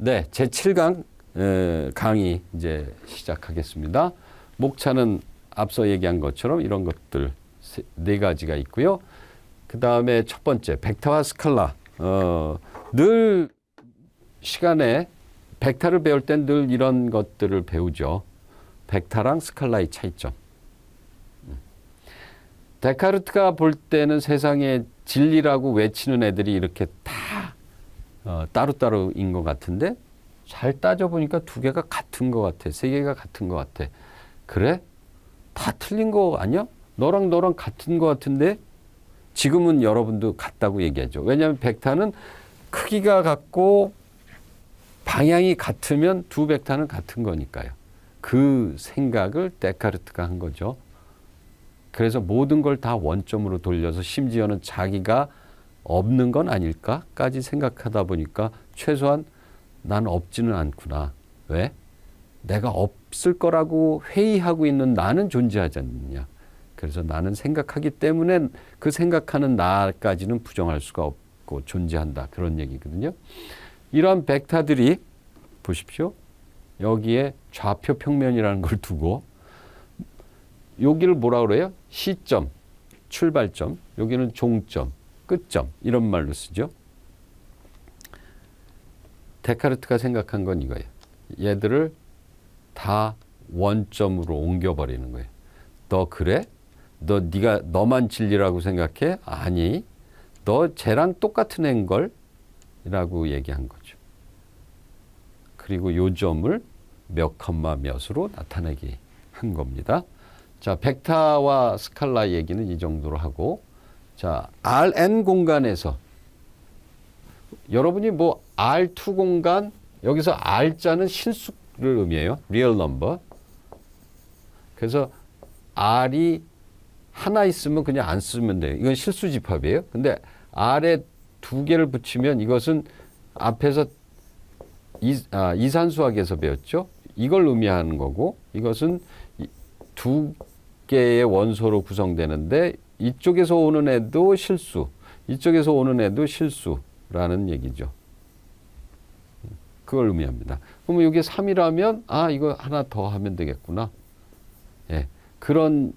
네, 제7강 강의 이제 시작하겠습니다. 목차는 앞서 얘기한 것처럼 이런 것들 네 가지가 있고요. 그 다음에 첫 번째, 벡터와 스칼라. 늘 시간에 벡터를 배울 땐 늘 이런 것들을 배우죠. 벡터랑 스칼라의 차이점. 데카르트가 볼 때는 세상에 진리라고 외치는 애들이 이렇게 다 따로따로인 것 같은데 잘 따져보니까 두 개가 같은 것 같아. 세 개가 같은 것 같아. 그래? 다 틀린 거 아니야? 너랑 같은 것 같은데 지금은 여러분도 같다고 얘기하죠. 왜냐하면 벡터는 크기가 같고 방향이 같으면 두 벡터는 같은 거니까요. 그 생각을 데카르트가 한 거죠. 그래서 모든 걸 다 원점으로 돌려서 심지어는 자기가 없는 건 아닐까까지 생각하다 보니까 최소한 난 없지는 않구나. 왜? 내가 없을 거라고 회의하고 있는 나는 존재하지 않느냐. 그래서 나는 생각하기 때문에 그 생각하는 나까지는 부정할 수가 없고 존재한다. 그런 얘기거든요. 이러한 벡터들이 보십시오. 여기에 좌표 평면이라는 걸 두고 여기를 뭐라 그래요? 시점, 출발점, 여기는 종점, 끝점 이런 말로 쓰죠. 데카르트가 생각한 건 이거예요. 얘들을 다 원점으로 옮겨버리는 거예요. 너 그래? 네가 너만 진리라고 생각해? 아니, 너 쟤랑 똑같은 애인걸? 라고 얘기한 거죠. 그리고 요 점을 몇 컴마 몇으로 나타내게 한 겁니다. 자, 벡터와 스칼라 얘기는 이 정도로 하고, 자, Rn 공간에서 여러분이 뭐 R2 공간, 여기서 R자는 실수를 의미해요. real number. 그래서 R이 하나 있으면 그냥 안 쓰면 돼요. 이건 실수 집합이에요. 근데 R에 두 개를 붙이면 이것은 앞에서 이산수학에서 배웠죠. 이걸 의미하는 거고 이것은 두 개의 원소로 구성되는데 이쪽에서 오는 애도 실수, 이쪽에서 오는 애도 실수라는 얘기죠. 그걸 의미합니다. 그러면 이게 3이라면 이거 하나 더 하면 되겠구나. 예, 그런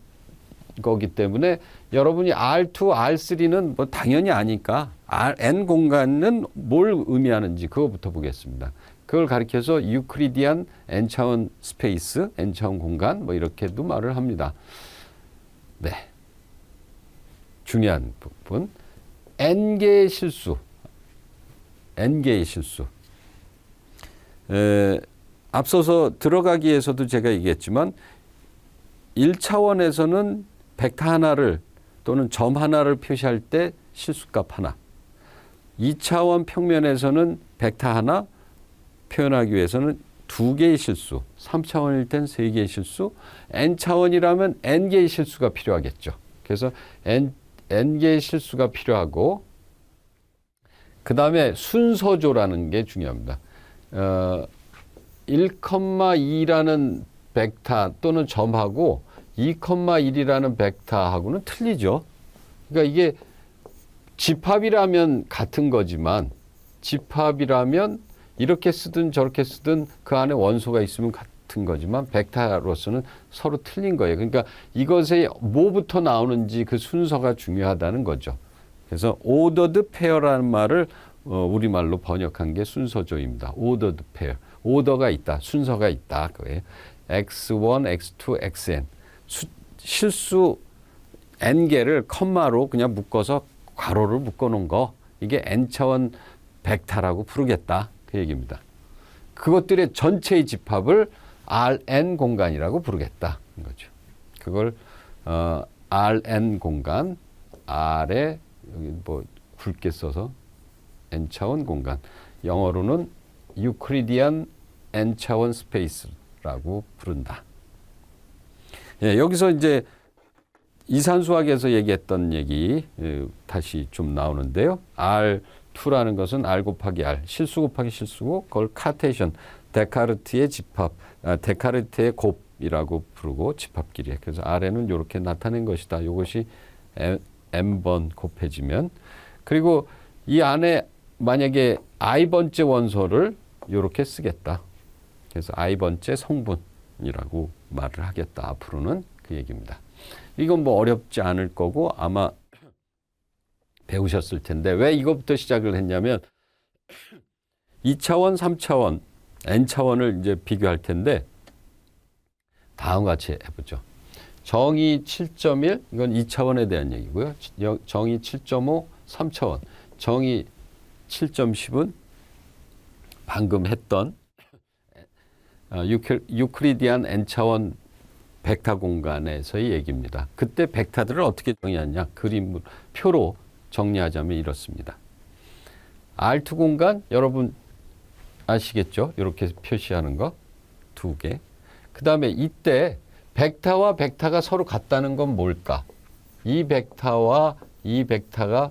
거기 때문에 여러분이 R2, R3는 뭐 당연히 아니까 Rn 공간은 뭘 의미하는지 그거부터 보겠습니다. 그걸 가리켜서 유클리디안 n차원 스페이스, n차원 공간 뭐 이렇게도 말을 합니다. 네, 중요한 부분. n개의 실수, n개의 실수. 앞서서 들어가기 위해서도 제가 얘기했지만 1차원에서는 벡터 하나를 또는 점 하나를 표시할 때 실수값 하나. 2차원 평면에서는 벡터 하나 표현하기 위해서는 두 개의 실수, 3차원일 땐 세 개의 실수, n차원이라면 n개의 실수가 필요하겠죠. 그래서 n개의 실수가 필요하고 그 다음에 순서조라는 게 중요합니다. 1,2라는 벡터 또는 점하고 2,1이라는 벡터하고는 틀리죠. 그러니까 이게 집합이라면 같은 거지만 집합이라면 이렇게 쓰든 저렇게 쓰든 그 안에 원소가 있으면 같은 거지만 벡터로서는 서로 틀린 거예요. 그러니까 이것에 뭐부터 나오는지 그 순서가 중요하다는 거죠. 그래서 ordered pair라는 말을 우리말로 번역한 게 순서조입니다. ordered pair. 오더가 있다. 순서가 있다. 그거예요. x1, x2, xn. 실수 n개를 컴마로 그냥 묶어서 괄호를 묶어 놓은 거. 이게 n차원 벡터라고 부르겠다. 그 얘기입니다. 그것들의 전체의 집합을 Rn 공간이라고 부르겠다. 거죠. 그걸 Rn 공간, R에 여기 뭐 굵게 써서 n차원 공간. 영어로는 유클리디안 n차원 스페이스라고 부른다. 예, 여기서 이제 이산수학에서 얘기했던 얘기 다시 좀 나오는데요. R2라는 것은 R 곱하기 R, 실수 곱하기 실수고 그걸 카테이션, 데카르트의 집합, 데카르트의 곱이라고 부르고 집합끼리. 그래서 R에는 이렇게 나타낸 것이다. 이것이 M번 곱해지면. 그리고 이 안에 만약에 I번째 원소를 이렇게 쓰겠다. 그래서 i번째 성분이라고 말을 하겠다. 앞으로는 그 얘기입니다. 이건 뭐 어렵지 않을 거고 아마 배우셨을 텐데 왜 이것부터 시작을 했냐면 2차원, 3차원, n차원을 이제 비교할 텐데 다음과 같이 해보죠. 정의 7.1 이건 2차원에 대한 얘기고요. 정의 7.5 3차원, 정의 7.10은 방금 했던 유클리디안 n차원 벡터 공간에서의 얘기입니다. 그때 벡터들을 어떻게 정의하냐? 그림 표로 정리하자면 이렇습니다. R2 공간 여러분 아시겠죠? 이렇게 표시하는 거 두 개. 그 다음에 이때 벡터와 벡터가 서로 같다는 건 뭘까? 이 벡터와 이 벡터가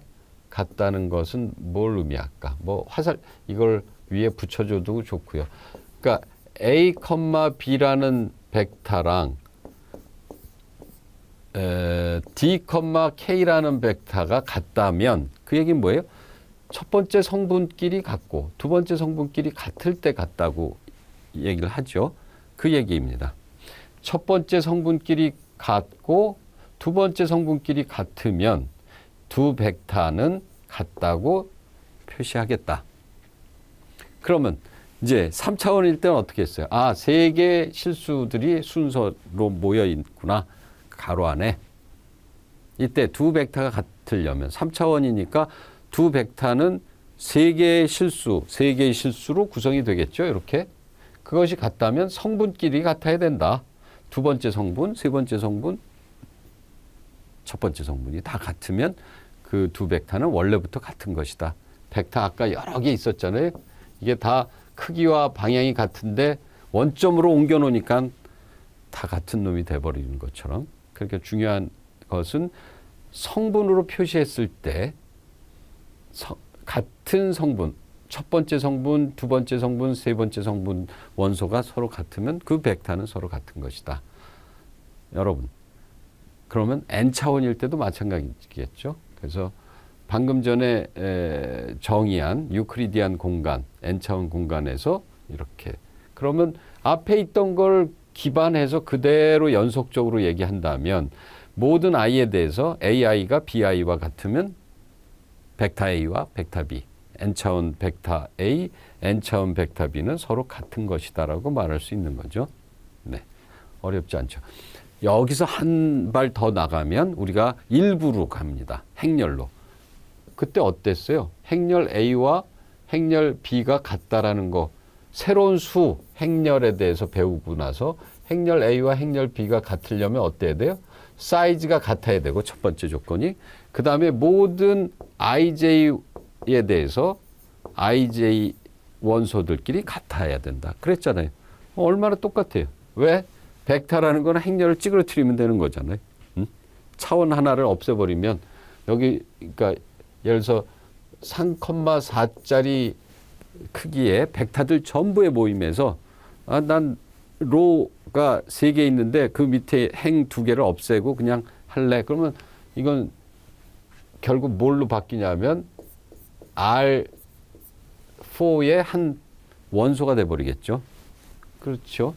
같다는 것은 뭘 의미할까? 뭐 화살 이걸 위에 붙여줘도 좋고요. 그러니까 A, B라는 벡터랑 D, K라는 벡터가 같다면 그 얘기는 뭐예요? 첫 번째 성분끼리 같고 두 번째 성분끼리 같을 때 같다고 얘기를 하죠. 그 얘기입니다. 첫 번째 성분끼리 같고 두 번째 성분끼리 같으면 두 벡터는 같다고 표시하겠다. 그러면 이제 3차원일 때는 어떻게 했어요? 아, 세 개의 실수들이 순서로 모여 있구나. 가로 안에. 이때 두 벡터가 같으려면 3차원이니까 두 벡터는 세 개의 실수로 구성이 되겠죠. 이렇게. 그것이 같다면 성분끼리 같아야 된다. 두 번째 성분, 세 번째 성분, 첫 번째 성분이 다 같으면 그 두 벡터는 원래부터 같은 것이다. 벡터 아까 여러 개 있었잖아요. 이게 다 크기와 방향이 같은데 원점으로 옮겨 놓으니까 다 같은 놈이 돼버리는 것처럼. 그렇게 중요한 것은 성분으로 표시했을 때 같은 성분, 첫 번째 성분, 두 번째 성분, 세 번째 성분 원소가 서로 같으면 그 벡터는 서로 같은 것이다. 여러분, 그러면 n차원일 때도 마찬가지겠죠. 그래서 방금 전에 정의한 유클리디안 공간, n차원 공간에서 이렇게. 그러면 앞에 있던 걸 기반해서 그대로 연속적으로 얘기한다면 모든 i에 대해서 ai가 bi와 같으면 벡터 a와 벡터 b, n차원 벡터 a, n차원 벡터 b는 서로 같은 것이다라고 말할 수 있는 거죠. 네, 어렵지 않죠. 여기서 한 발 더 나가면 우리가 일부로 갑니다. 행렬로. 그때 어땠어요? 행렬 a와 행렬 b가 같다라는 거. 새로운 수 행렬에 대해서 배우고 나서 행렬 a와 행렬 b가 같으려면 어때야 돼요? 사이즈가 같아야 되고 첫 번째 조건이. 그 다음에 모든 ij에 대해서 ij 원소들끼리 같아야 된다. 그랬잖아요. 얼마나 똑같아요. 왜? 벡터라는 건 행렬을 찌그러뜨리면 되는 거잖아요. 응? 차원 하나를 없애버리면 여기 그러니까 예를 들어서 3,4짜리 크기의 벡터들 전부의 모임에서 난 로가 3개 있는데 그 밑에 행 2개를 없애고 그냥 할래. 그러면 이건 결국 뭘로 바뀌냐면 R4의 한 원소가 돼버리겠죠. 그렇죠.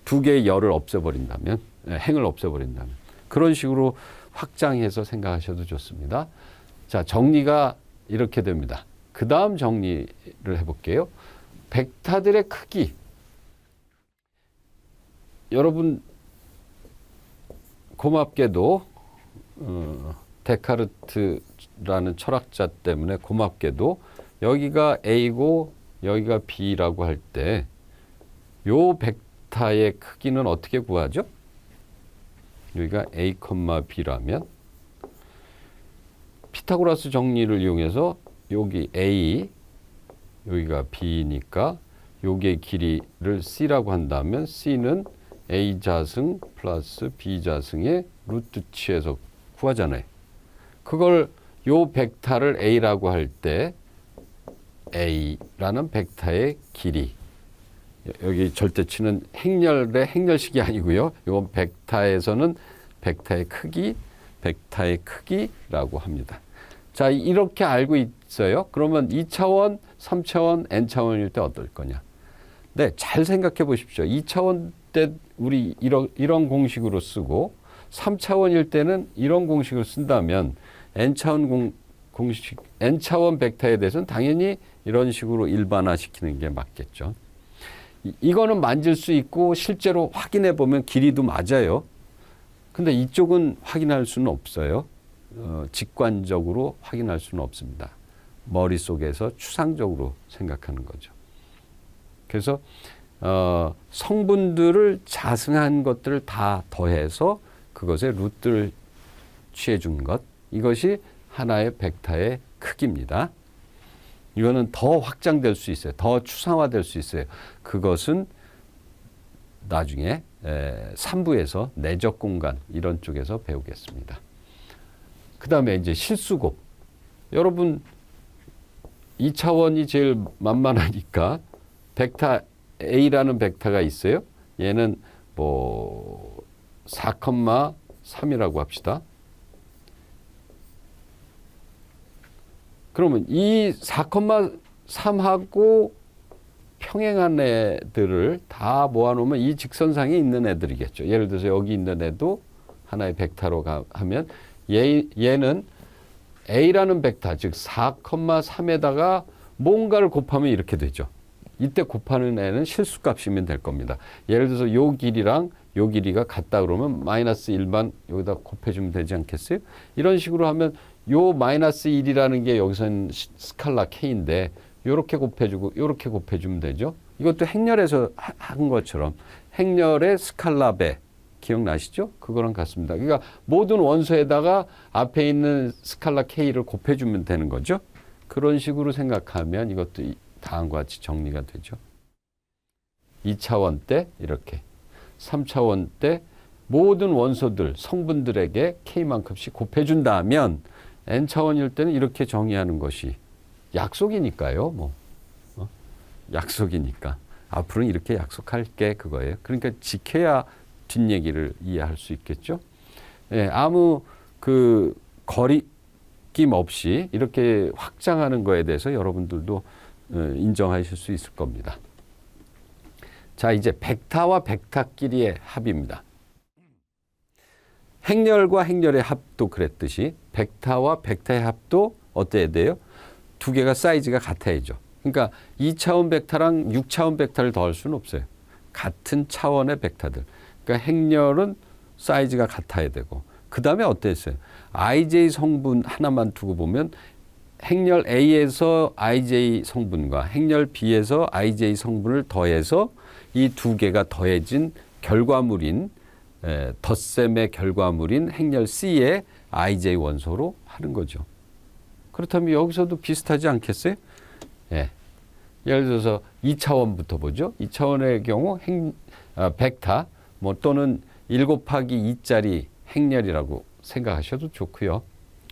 2개의 열을 없애버린다면, 행을 없애버린다면. 그런 식으로 확장해서 생각하셔도 좋습니다. 자, 정리가 이렇게 됩니다. 그 다음 정리를 해볼게요. 벡터들의 크기. 여러분 고맙게도 데카르트라는 철학자 때문에 고맙게도 여기가 A고 여기가 B라고 할 때 요 벡터의 크기는 어떻게 구하죠? 여기가 A, B라면 피타고라스 정리를 이용해서 여기 A, 여기가 B니까 요게 길이를 C라고 한다면 C는 A 자승 플러스 B 자승의 루트 취해서 구하잖아요. 그걸 요 벡터를 A라고 할 때 A라는 벡터의 길이, 여기 절대치는 행렬의 행렬식이 아니고요. 이건 벡터에서는 벡터의 크기라고 합니다. 자, 이렇게 알고 있어요. 그러면 2차원, 3차원, n차원일 때 어떨 거냐. 네, 잘 생각해 보십시오. 2차원 때 우리 이런 공식으로 쓰고 3차원일 때는 이런 공식을 쓴다면 n차원 공식, n차원 벡터에 대해서는 당연히 이런 식으로 일반화시키는 게 맞겠죠. 이거는 만질 수 있고 실제로 확인해 보면 길이도 맞아요. 근데 이쪽은 확인할 수는 없어요. 직관적으로 확인할 수는 없습니다. 머릿속에서 추상적으로 생각하는 거죠. 그래서 성분들을 자승한 것들을 다 더해서 그것의 루트를 취해 준 것, 이것이 하나의 벡터의 크기입니다. 이거는 더 확장될 수 있어요. 더 추상화될 수 있어요. 그것은 나중에 3부에서 내적 공간 이런 쪽에서 배우겠습니다. 그 다음에 이제 실수곱. 여러분 2차원이 제일 만만하니까 벡터 A라는 벡터가 있어요. 얘는 뭐 4,3이라고 합시다. 그러면 이 4,3하고 평행한 애들을 다 모아놓으면 이 직선상에 있는 애들이겠죠. 예를 들어서 여기 있는 애도 하나의 벡터로 하면 얘는 A라는 벡터, 즉 4,3에다가 뭔가를 곱하면 이렇게 되죠. 이때 곱하는 애는 실수값이면 될 겁니다. 예를 들어서 요 길이랑 요 길이가 같다 그러면 마이너스 1만 여기다 곱해주면 되지 않겠어요? 이런 식으로 하면 요 마이너스 1이라는 게 여기서는 스칼라 K인데 요렇게 곱해주고 요렇게 곱해주면 되죠. 이것도 행렬에서 한 것처럼 행렬의 스칼라 배 기억나시죠? 그거랑 같습니다. 그러니까 모든 원소에다가 앞에 있는 스칼라 K를 곱해주면 되는 거죠. 그런 식으로 생각하면 이것도 다음과 같이 정리가 되죠. 2차원 때 이렇게, 3차원 때 모든 원소들, 성분들에게 K만큼씩 곱해준다면 N차원일 때는 이렇게 정의하는 것이 약속이니까요. 뭐 약속이니까 앞으로는 이렇게 약속할게 그거예요. 그러니까 지켜야 뒷얘기를 이해할 수 있겠죠. 예, 아무 그 거리낌 없이 이렇게 확장하는 거에 대해서 여러분들도 인정하실 수 있을 겁니다. 자, 이제 벡터와 벡터끼리의 합입니다. 행렬과 행렬의 합도 그랬듯이 벡터와 벡터의 합도 어때야 돼요? 두 개가 사이즈가 같아야죠. 그러니까 2차원 벡터랑 6차원 벡터를 더할 수는 없어요. 같은 차원의 벡터들. 그러니까 행렬은 사이즈가 같아야 되고, 그 다음에 어땠어요? IJ 성분 하나만 두고 보면 행렬 A에서 IJ 성분과 행렬 B에서 IJ 성분을 더해서 이 두 개가 더해진 결과물인 덧셈의 결과물인 행렬 C의 IJ 원소로 하는 거죠. 그렇다면 여기서도 비슷하지 않겠어요? 예. 예를 들어서 2차원부터 보죠. 2차원의 경우 벡터 뭐 또는 1 곱하기 2짜리 행렬이라고 생각하셔도 좋고요.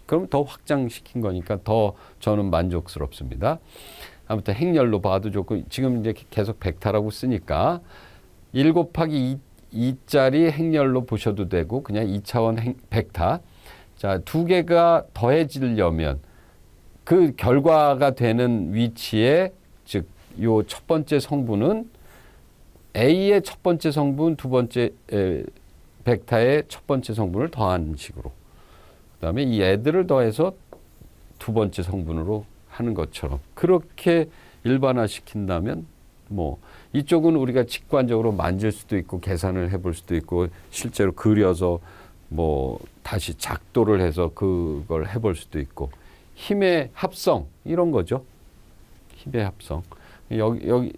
그럼 더 확장시킨 거니까 더 저는 만족스럽습니다. 아무튼 행렬로 봐도 좋고, 지금 이제 계속 벡터라고 쓰니까 1 곱하기 2짜리 행렬로 보셔도 되고, 그냥 2차원 벡터. 자, 두 개가 더해지려면 그 결과가 되는 위치에, 즉 요 첫 번째 성분은 A의 첫 번째 성분, 두 번째 벡터의 첫 번째 성분을 더한 식으로, 그 다음에 이 애들을 더해서 두 번째 성분으로 하는 것처럼 그렇게 일반화시킨다면, 뭐 이쪽은 우리가 직관적으로 만질 수도 있고 계산을 해볼 수도 있고 실제로 그려서 뭐 다시 작도를 해서 그걸 해볼 수도 있고, 힘의 합성 이런 거죠. 힘의 합성. 여기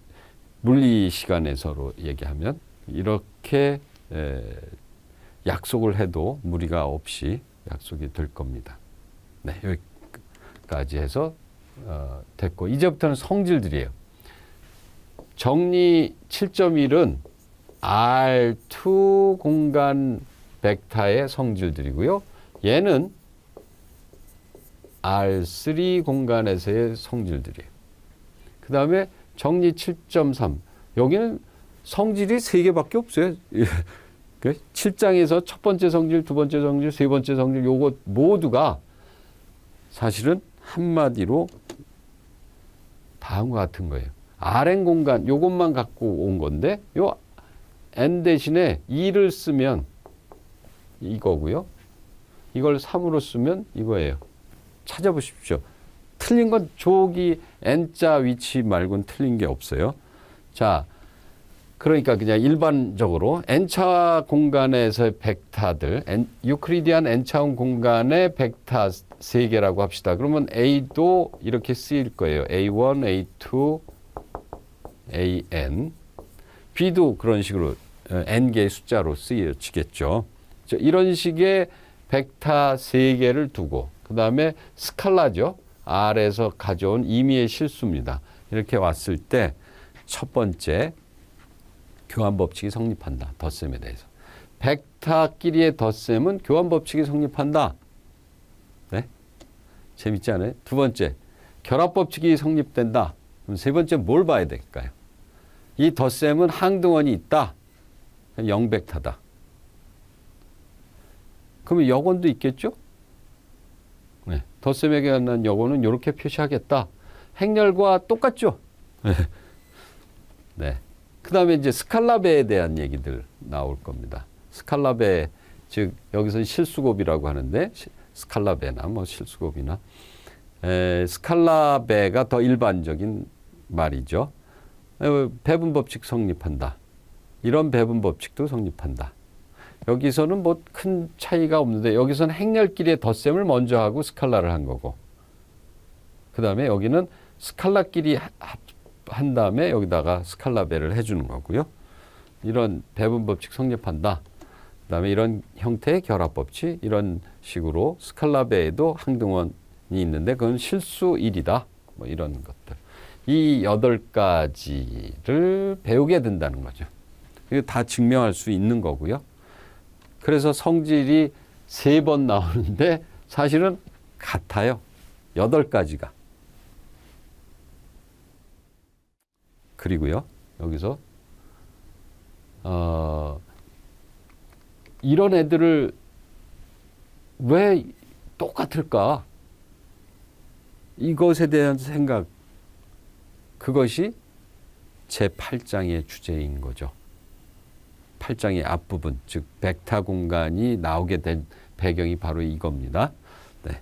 물리 시간에서로 얘기하면 이렇게 약속을 해도 무리가 없이 약속이 될 겁니다. 네, 여기까지 해서 됐고, 이제부터는 성질들이에요. 정리 7.1은 R2 공간 벡터의 성질들이고요. 얘는 R3 공간에서의 성질들이에요. 그 다음에 정리 7.3. 여기는 성질이 3개밖에 없어요. 7장에서 첫 번째 성질, 두 번째 성질, 세 번째 성질, 요것 모두가 사실은 한마디로 다음과 같은 거예요. Rn 공간 요것만 갖고 온 건데 요 n 대신에 2를 쓰면 이거고요. 이걸 3으로 쓰면 이거예요. 찾아보십시오. 틀린 건 저기 n자 위치 말고는 틀린 게 없어요. 자, 그러니까 그냥 일반적으로 n차 공간에서의 벡터들, 유클리디안 n차원 공간의 벡터 3개라고 합시다. 그러면 A도 이렇게 쓰일 거예요. A1, A2, AN. B도 그런 식으로 n개의 숫자로 쓰여지겠죠. 이런 식의 벡터 3개를 두고 그 다음에 스칼라죠. R에서 가져온 임의의 실수입니다. 이렇게 왔을 때 첫 번째 교환 법칙이 성립한다. 덧셈에 대해서. 벡터끼리의 덧셈은 교환 법칙이 성립한다. 네? 재밌지 않아요? 두 번째, 결합 법칙이 성립된다. 그럼 세 번째 뭘 봐야 될까요? 이 덧셈은 항등원이 있다. 0벡터다. 그러면 여건도 있겠죠? 네. 덧셈에 관한 여건은 이렇게 표시하겠다. 행렬과 똑같죠? 네. 그 다음에 이제 스칼라배에 대한 얘기들 나올 겁니다. 스칼라배, 즉, 여기서는 실수곱이라고 하는데, 스칼라배나 뭐 실수곱이나, 스칼라배가 더 일반적인 말이죠. 배분 법칙 성립한다. 이런 배분 법칙도 성립한다. 여기서는 뭐 큰 차이가 없는데, 여기서는 행렬끼리의 덧셈을 먼저 하고 스칼라를 한 거고, 그 다음에 여기는 스칼라끼리 한 다음에 여기다가 스칼라배를 해주는 거고요. 이런 배분 법칙 성립한다. 그 다음에 이런 형태의 결합 법칙, 이런 식으로 스칼라배에도 항등원이 있는데 그건 실수 1이다. 뭐 이런 것들. 이 8가지를 배우게 된다는 거죠. 이거 다 증명할 수 있는 거고요. 그래서 성질이 3번 나오는데 사실은 같아요. 8가지가. 그리고요, 여기서, 이런 애들을 왜 똑같을까? 이것에 대한 생각, 그것이 제8장의 주제인 거죠. 8장의 앞부분, 즉, 벡터 공간이 나오게 된 배경이 바로 이겁니다. 네.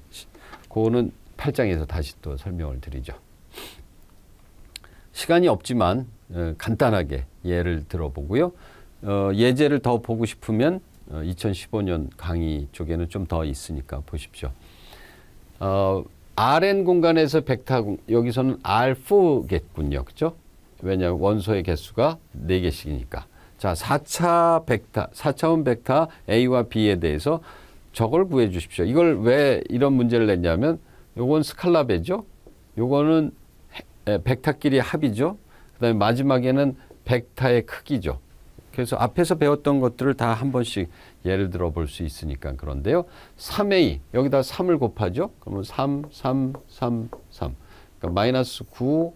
그거는 8장에서 다시 또 설명을 드리죠. 시간이 없지만 간단하게 예를 들어보고요. 예제를 더 보고 싶으면 2015년 강의 쪽에는 좀 더 있으니까 보십시오. Rn 공간에서 벡터, 여기서는 R4겠군요. 그죠? 왜냐하면 원소의 개수가 4개씩이니까. 자, 4차원 벡터 A와 B에 대해서 저걸 구해 주십시오. 이걸 왜 이런 문제를 냈냐면 요건 스칼라배죠. 요거는 벡터끼리 합이죠. 그 다음에 마지막에는 벡터의 크기죠. 그래서 앞에서 배웠던 것들을 다 한 번씩 예를 들어 볼 수 있으니까 그런데요. 3a, 여기다 3을 곱하죠. 그러면 3, 3, 3, 3. 그러니까 마이너스 9,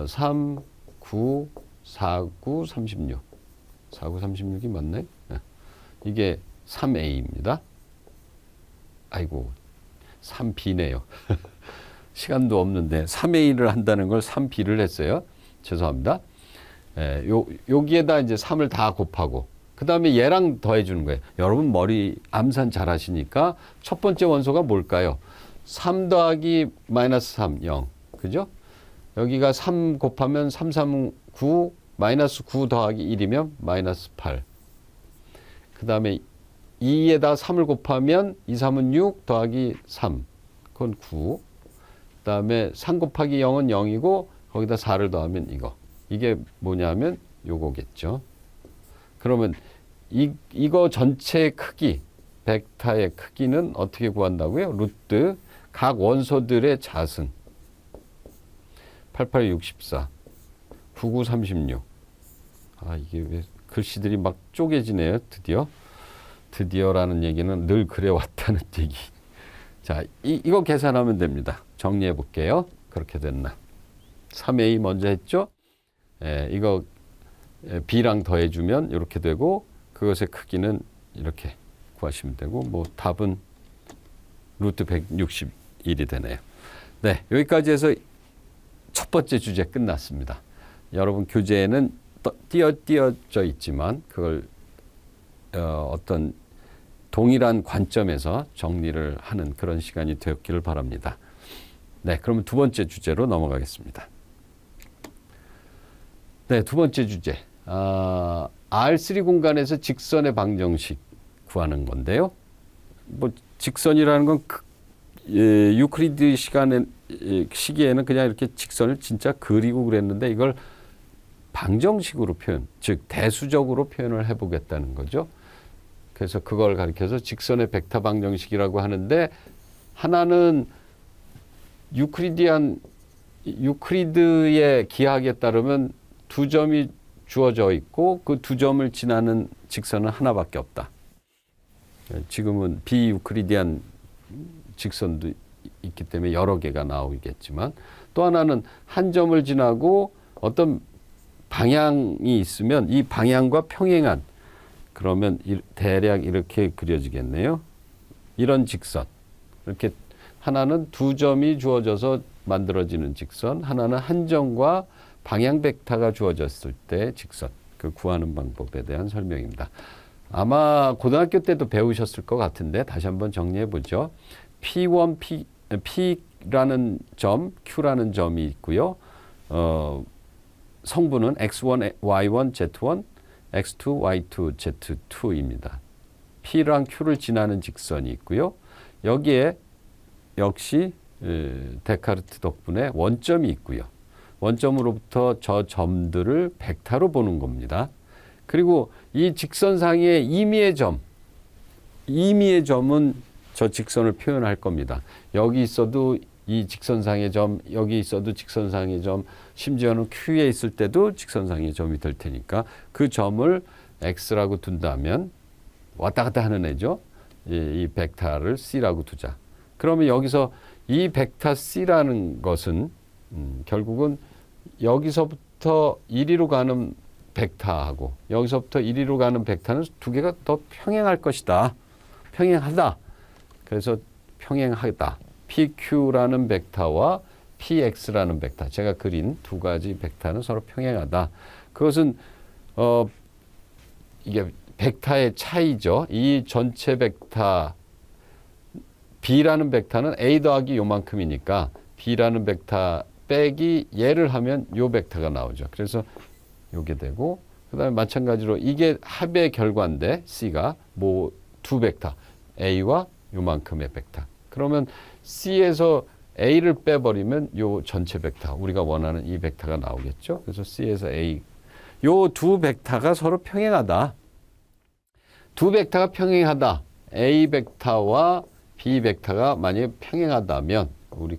3, 9, 4, 9, 36. 4, 9, 36이 맞나요? 네. 이게 3a입니다. 아이고, 3b네요. 시간도 없는데 3A를 한다는 걸 3B를 했어요. 죄송합니다. 여기에다 이제 3을 다 곱하고 그 다음에 얘랑 더해 주는 거예요. 여러분 머리 암산 잘 하시니까 첫 번째 원소가 뭘까요? 3 더하기 마이너스 3, 0. 그죠? 여기가 3 곱하면 3, 3, 9, 마이너스 9 더하기 1이면 마이너스 8. 그 다음에 2에다 3을 곱하면 2, 3은 6 더하기 3. 그건 9. 그 다음에 3 곱하기 0은 0이고 거기다 4를 더하면 이거. 이게 뭐냐면 요거겠죠. 그러면 이거 전체의 크기, 벡터의 크기는 어떻게 구한다고요? 루트 각 원소들의 자승. 88, 64, 99, 36. 아, 이게 왜 글씨들이 막 쪼개지네요. 드디어라는 얘기는 늘 그래왔다는 얘기. 자, 이거 계산하면 됩니다. 정리해 볼게요. 그렇게 됐나. 3a 먼저 했죠? 이거 b랑 더해주면 이렇게 되고 그것의 크기는 이렇게 구하시면 되고 뭐 답은 루트 161이 되네요. 네, 여기까지 해서 첫 번째 주제 끝났습니다. 여러분 교재에는 띄어져 있지만 그걸 어떤 동일한 관점에서 정리를 하는 그런 시간이 되었기를 바랍니다. 네, 그러면 두 번째 주제로 넘어가겠습니다. 네, 두 번째 주제. R3 공간에서 직선의 방정식 구하는 건데요. 뭐 직선이라는 건 유클리드 시기에는 그냥 이렇게 직선을 진짜 그리고 그랬는데 이걸 방정식으로 표현, 즉 대수적으로 표현을 해보겠다는 거죠. 그래서 그걸 가리켜서 직선의 벡터 방정식이라고 하는데 하나는 유클리드의 기하학에 따르면 두 점이 주어져 있고 그 두 점을 지나는 직선은 하나밖에 없다. 지금은 비유클리디안 직선도 있기 때문에 여러 개가 나오겠지만 또 하나는 한 점을 지나고 어떤 방향이 있으면 이 방향과 평행한 그러면 대략 이렇게 그려지겠네요. 이런 직선. 이렇게 하나는 두 점이 주어져서 만들어지는 직선, 하나는 한 점과 방향 벡터가 주어졌을 때 직선. 그 구하는 방법에 대한 설명입니다. 아마 고등학교 때도 배우셨을 것 같은데 다시 한번 정리해 보죠. P1, P라는 점, Q라는 점이 있고요. 성분은 X1, Y1, Z1, X2, Y2, Z2입니다. P랑 Q를 지나는 직선이 있고요. 여기에 역시 데카르트 덕분에 원점이 있고요. 원점으로부터 저 점들을 벡터로 보는 겁니다. 그리고 이 직선상의 임의의 점은 저 직선을 표현할 겁니다. 여기 있어도 이 직선상의 점, 여기 있어도 직선상의 점, 심지어는 Q에 있을 때도 직선상의 점이 될 테니까 그 점을 X라고 둔다면 왔다 갔다 하는 애죠. 이 벡터를 C라고 두자. 그러면 여기서 이 벡터 C라는 것은 결국은 여기서부터 이리로 가는 벡터하고 여기서부터 이리로 가는 벡터는 두 개가 더 평행할 것이다. 평행하다. 그래서 평행하다. PQ라는 벡터와 PX라는 벡터. 제가 그린 두 가지 벡터는 서로 평행하다. 그것은 이게 벡터의 차이죠. 이 전체 벡터 B라는 벡터는 A 더하기 요만큼이니까 B라는 벡터 빼기 얘를 하면 요 벡터가 나오죠. 그래서 요게 되고 그다음에 마찬가지로 이게 합의 결과인데 C가 뭐 두 벡터 A와 요만큼의 벡터. 그러면 C에서 A를 빼버리면 요 전체 벡터 우리가 원하는 이 벡터가 나오겠죠. 그래서 C에서 A 요 두 벡터가 서로 평행하다. 두 벡터가 평행하다. A 벡터와 B 벡터가 만약에 평행하다면 우리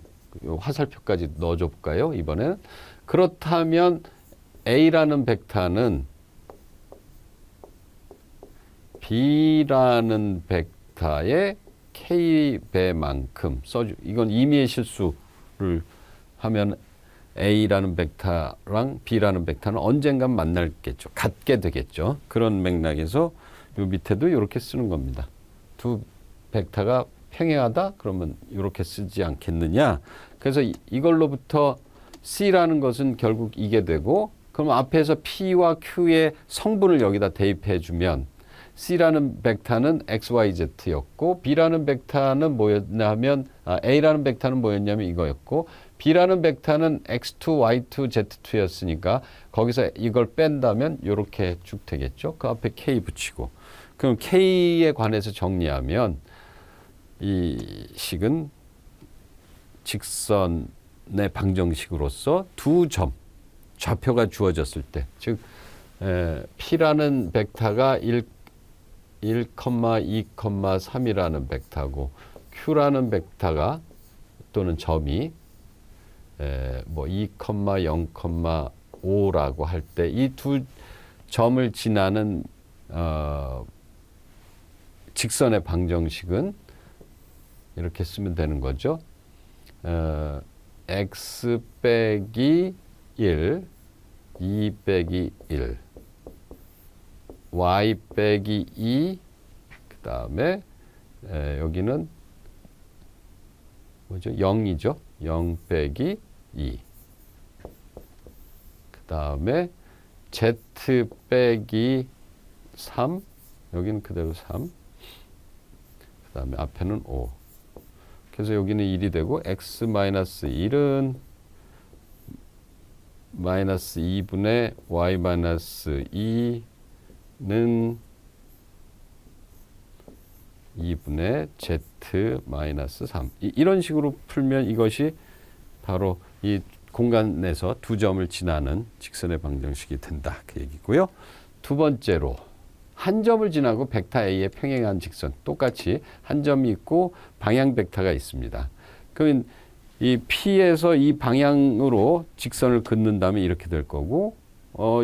화살표까지 넣어줘 볼까요? 이번에는 그렇다면 A라는 벡터는 B라는 벡터의 K배만큼 써주. 이건 임의의 실수를 하면 A라는 벡터랑 B라는 벡터는 언젠간 만날겠죠. 같게 되겠죠. 그런 맥락에서 요 밑에도 이렇게 쓰는 겁니다. 두 벡터가 평행하다? 그러면 이렇게 쓰지 않겠느냐? 그래서 이걸로부터 C라는 것은 결국 이게 되고 그럼 앞에서 P와 Q의 성분을 여기다 대입해 주면 C라는 벡터는 XYZ였고 B라는 벡터는 뭐였냐면 A라는 벡터는 뭐였냐면 이거였고 B라는 벡터는 X2, Y2, Z2였으니까 거기서 이걸 뺀다면 이렇게 쭉 되겠죠. 그 앞에 K 붙이고 그럼 K에 관해서 정리하면 이 식은 직선의 방정식으로서 두 점, 좌표가 주어졌을 때, 즉 P라는 벡터가 1,2,3이라는 벡터고 Q라는 벡터가 또는 점이 뭐 2,0,5라고 할 때 이 두 점을 지나는 직선의 방정식은 이렇게 쓰면 되는 거죠. x 빼기 1, 2 빼기 1, y 빼기 2, 그 다음에 여기는 뭐죠? 0이죠. 0 빼기 2. 그 다음에 z 빼기 3. 여기는 그대로 3. 그 다음에 앞에는 5. 그래서 여기는 1이 되고 x 마이너스 1은 마이너스 2분의 y 마이너스 2는 2분의 z 마이너스 3. 이런 식으로 풀면 이것이 바로 이 공간에서 두 점을 지나는 직선의 방정식이 된다. 그 얘기고요. 두 번째로 한 점을 지나고 벡터 A에 평행한 직선. 똑같이 한 점이 있고 방향 벡터가 있습니다. 그러면 이 P에서 이 방향으로 직선을 긋는다면 이렇게 될 거고,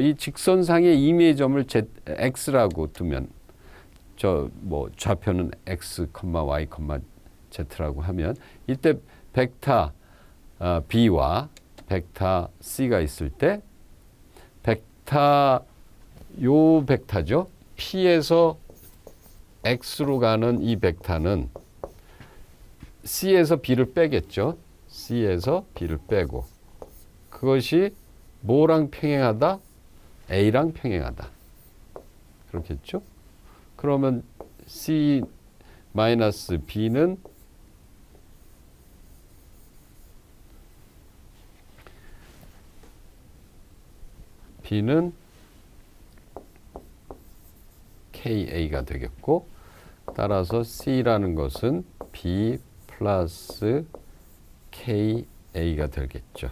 이 직선상의 임의의 점을 X라고 두면, 좌표는 X, Y, Z라고 하면, 이때 벡터 B와 벡터 C가 있을 때, 요 벡터죠. P에서 X로 가는 이 벡터는 C에서 B를 빼겠죠. C에서 B를 빼고 그것이 뭐랑 평행하다? A랑 평행하다. 그렇겠죠? 그러면 C 마이너스 B는 KA가 되겠고, 따라서 C라는 것은 B 플러스 KA가 되겠죠.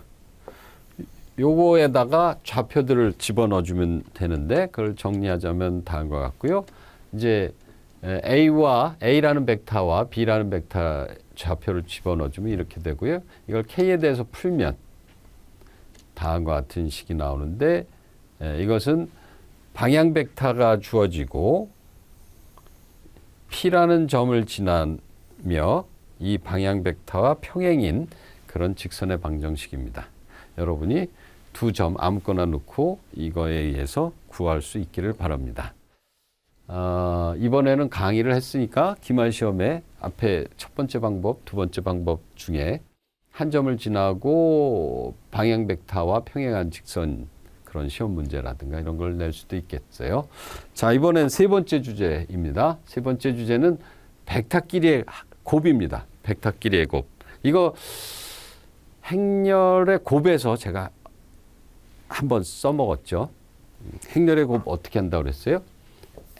요거에다가 좌표들을 집어넣어주면 되는데, 그걸 정리하자면 다음과 같고요. 이제 A라는 벡터와 B라는 벡터 좌표를 집어넣어주면 이렇게 되고요. 이걸 K에 대해서 풀면 다음과 같은 식이 나오는데, 이것은 방향 벡터가 주어지고 P라는 점을 지나며 이 방향 벡터와 평행인 그런 직선의 방정식입니다. 여러분이 두 점 아무거나 넣고 이거에 의해서 구할 수 있기를 바랍니다. 이번에는 강의를 했으니까 기말 시험에 앞에 첫 번째 방법, 두 번째 방법 중에 한 점을 지나고 방향 벡터와 평행한 직선 그런 시험 문제라든가 이런 걸 낼 수도 있겠어요. 자, 이번엔 세 번째 주제입니다. 세 번째 주제는 벡터끼리의 곱입니다. 벡터끼리의 곱. 이거 행렬의 곱에서 제가 한번 써먹었죠. 행렬의 곱 어떻게 한다고 그랬어요?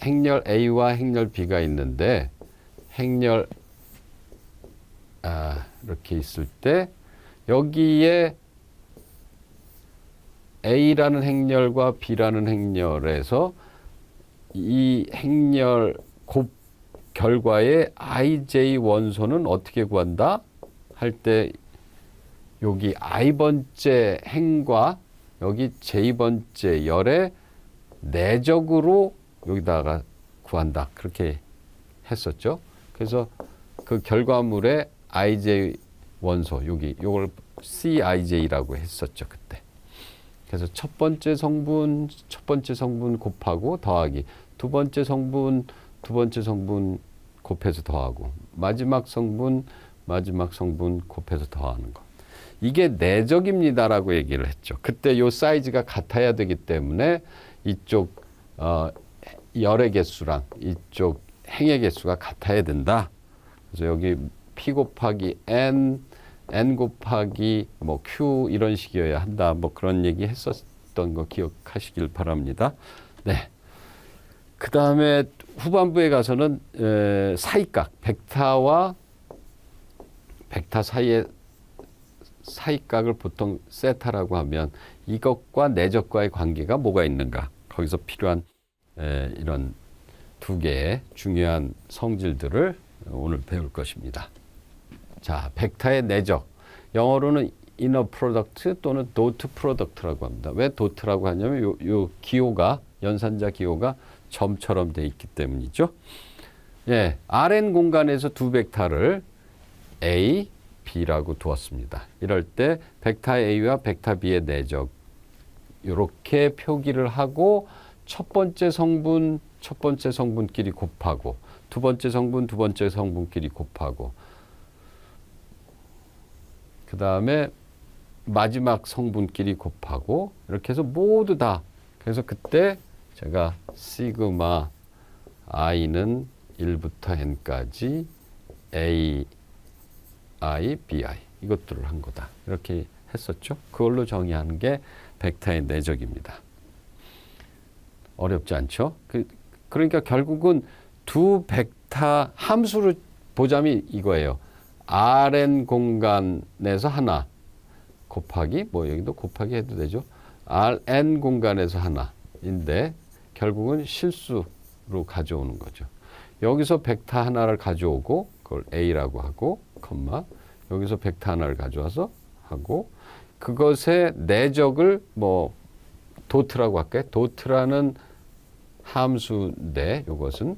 행렬 A와 행렬 B가 있는데 행렬 이렇게 있을 때 여기에 A라는 행렬과 B라는 행렬에서 이 행렬 곱 결과의 IJ 원소는 어떻게 구한다? 할 때 여기 I번째 행과 여기 J번째 열의 내적으로 여기다가 구한다. 그렇게 했었죠. 그래서 그 결과물의 IJ 원소 요걸 CIJ라고 했었죠. 그때. 그래서 첫 번째 성분 곱하고 더하기, 두 번째 성분 곱해서 더하고, 마지막 성분 곱해서 더하는 거. 이게 내적입니다라고 얘기를 했죠. 그때 요 사이즈가 같아야 되기 때문에 이쪽 열의 개수랑 이쪽 행의 개수가 같아야 된다. 그래서 여기 P 곱하기 N 곱하기 Q 이런 식이어야 한다. 그런 얘기 했었던 거 기억하시길 바랍니다. 네. 그 다음에 후반부에 가서는 사이각, 벡터와 벡터 사이의 사이각을 보통 세타라고 하면 이것과 내적과의 관계가 뭐가 있는가. 거기서 필요한 이런 두 개의 중요한 성질들을 오늘 배울 것입니다. 자, 벡터의 내적. 영어로는 inner product 또는 dot product라고 합니다. 왜 dot라고 하냐면 요 기호가, 연산자 기호가 점처럼 돼 있기 때문이죠. 예, Rn 공간에서 두 벡터를 A, B라고 두었습니다. 이럴 때 벡터 A와 벡터 B의 내적 이렇게 표기를 하고 첫 번째 성분끼리 곱하고 두 번째 성분끼리 곱하고 그 다음에 마지막 성분끼리 곱하고 이렇게 해서 모두 다. 그래서 그때 제가 시그마 i는 1부터 n까지 a, i, bi 이것들을 한 거다. 이렇게 했었죠. 그걸로 정의하는 게 벡터의 내적입니다. 어렵지 않죠? 그러니까 결국은 두 벡터 함수로 보자면 이거예요. Rn 공간에서 하나 곱하기 뭐 여기도 곱하기 해도 되죠. Rn 공간에서 하나인데 결국은 실수로 가져오는 거죠. 여기서 벡터 하나를 가져오고 그걸 A라고 하고 컴마 여기서 벡터 하나를 가져와서 하고 그것의 내적을 뭐 도트라고 할까요? 도트라는 함수인데 이것은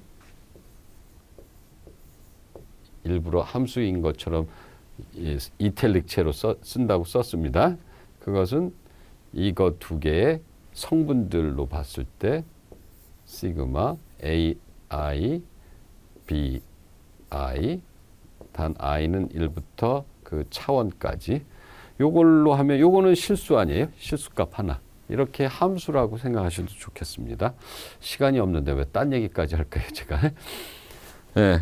일부러 함수인 것처럼 이탈릭체로 쓴다고 썼습니다. 그것은 이거 두 개의 성분들로 봤을 때 시그마 AI, BI 단 i는 1부터 그 차원까지 요걸로 하면 요거는 실수 아니에요? 실수값 하나. 이렇게 함수라고 생각하셔도 좋겠습니다. 시간이 없는데 왜 딴 얘기까지 할까요, 제가? 네.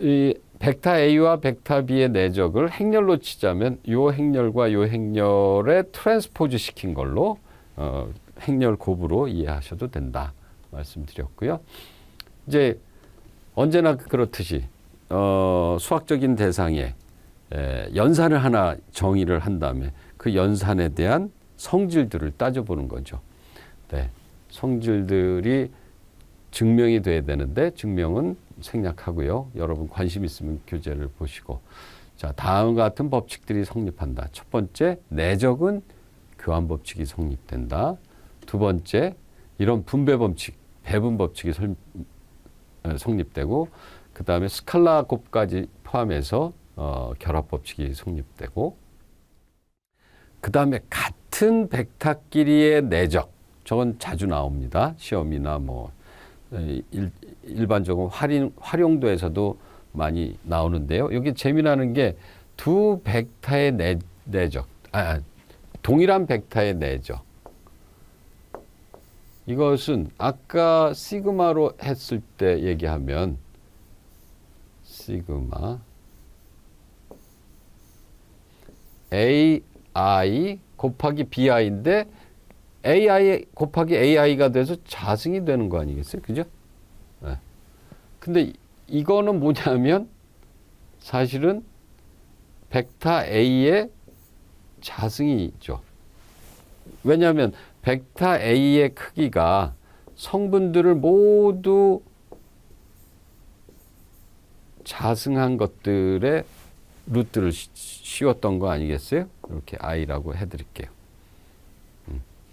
이 벡터 A와 벡터 B의 내적을 행렬로 치자면 요 행렬과 요 행렬에 트랜스포즈 시킨 걸로 행렬 곱으로 이해하셔도 된다 말씀드렸고요. 이제 언제나 그렇듯이 수학적인 대상에 연산을 하나 정의를 한 다음에 그 연산에 대한 성질들을 따져보는 거죠. 네, 성질들이 증명이 돼야 되는데 증명은 생략하고요. 여러분 관심 있으면 교재를 보시고 자 다음과 같은 법칙들이 성립한다. 첫 번째 내적은 교환 법칙이 성립된다. 두 번째 이런 분배 법칙, 배분 법칙이 성립되고 그 다음에 스칼라 곱까지 포함해서 결합 법칙이 성립되고 그 다음에 같은 벡터끼리의 내적 저건 자주 나옵니다. 시험이나 뭐 일반적으로 활용도에서도 많이 나오는데요. 여기 재미나는 게 두 벡터의 내적, 동일한 벡터의 내적. 이것은 아까 시그마로 했을 때 얘기하면 시그마 AI 곱하기 BI인데 AI 곱하기 AI가 돼서 자승이 되는 거 아니겠어요? 그죠? 네. 근데 이거는 뭐냐면 사실은 벡터 A의 자승이죠. 왜냐하면 벡터 A의 크기가 성분들을 모두 자승한 것들의 루트를 씌웠던 거 아니겠어요? 이렇게 I라고 해드릴게요.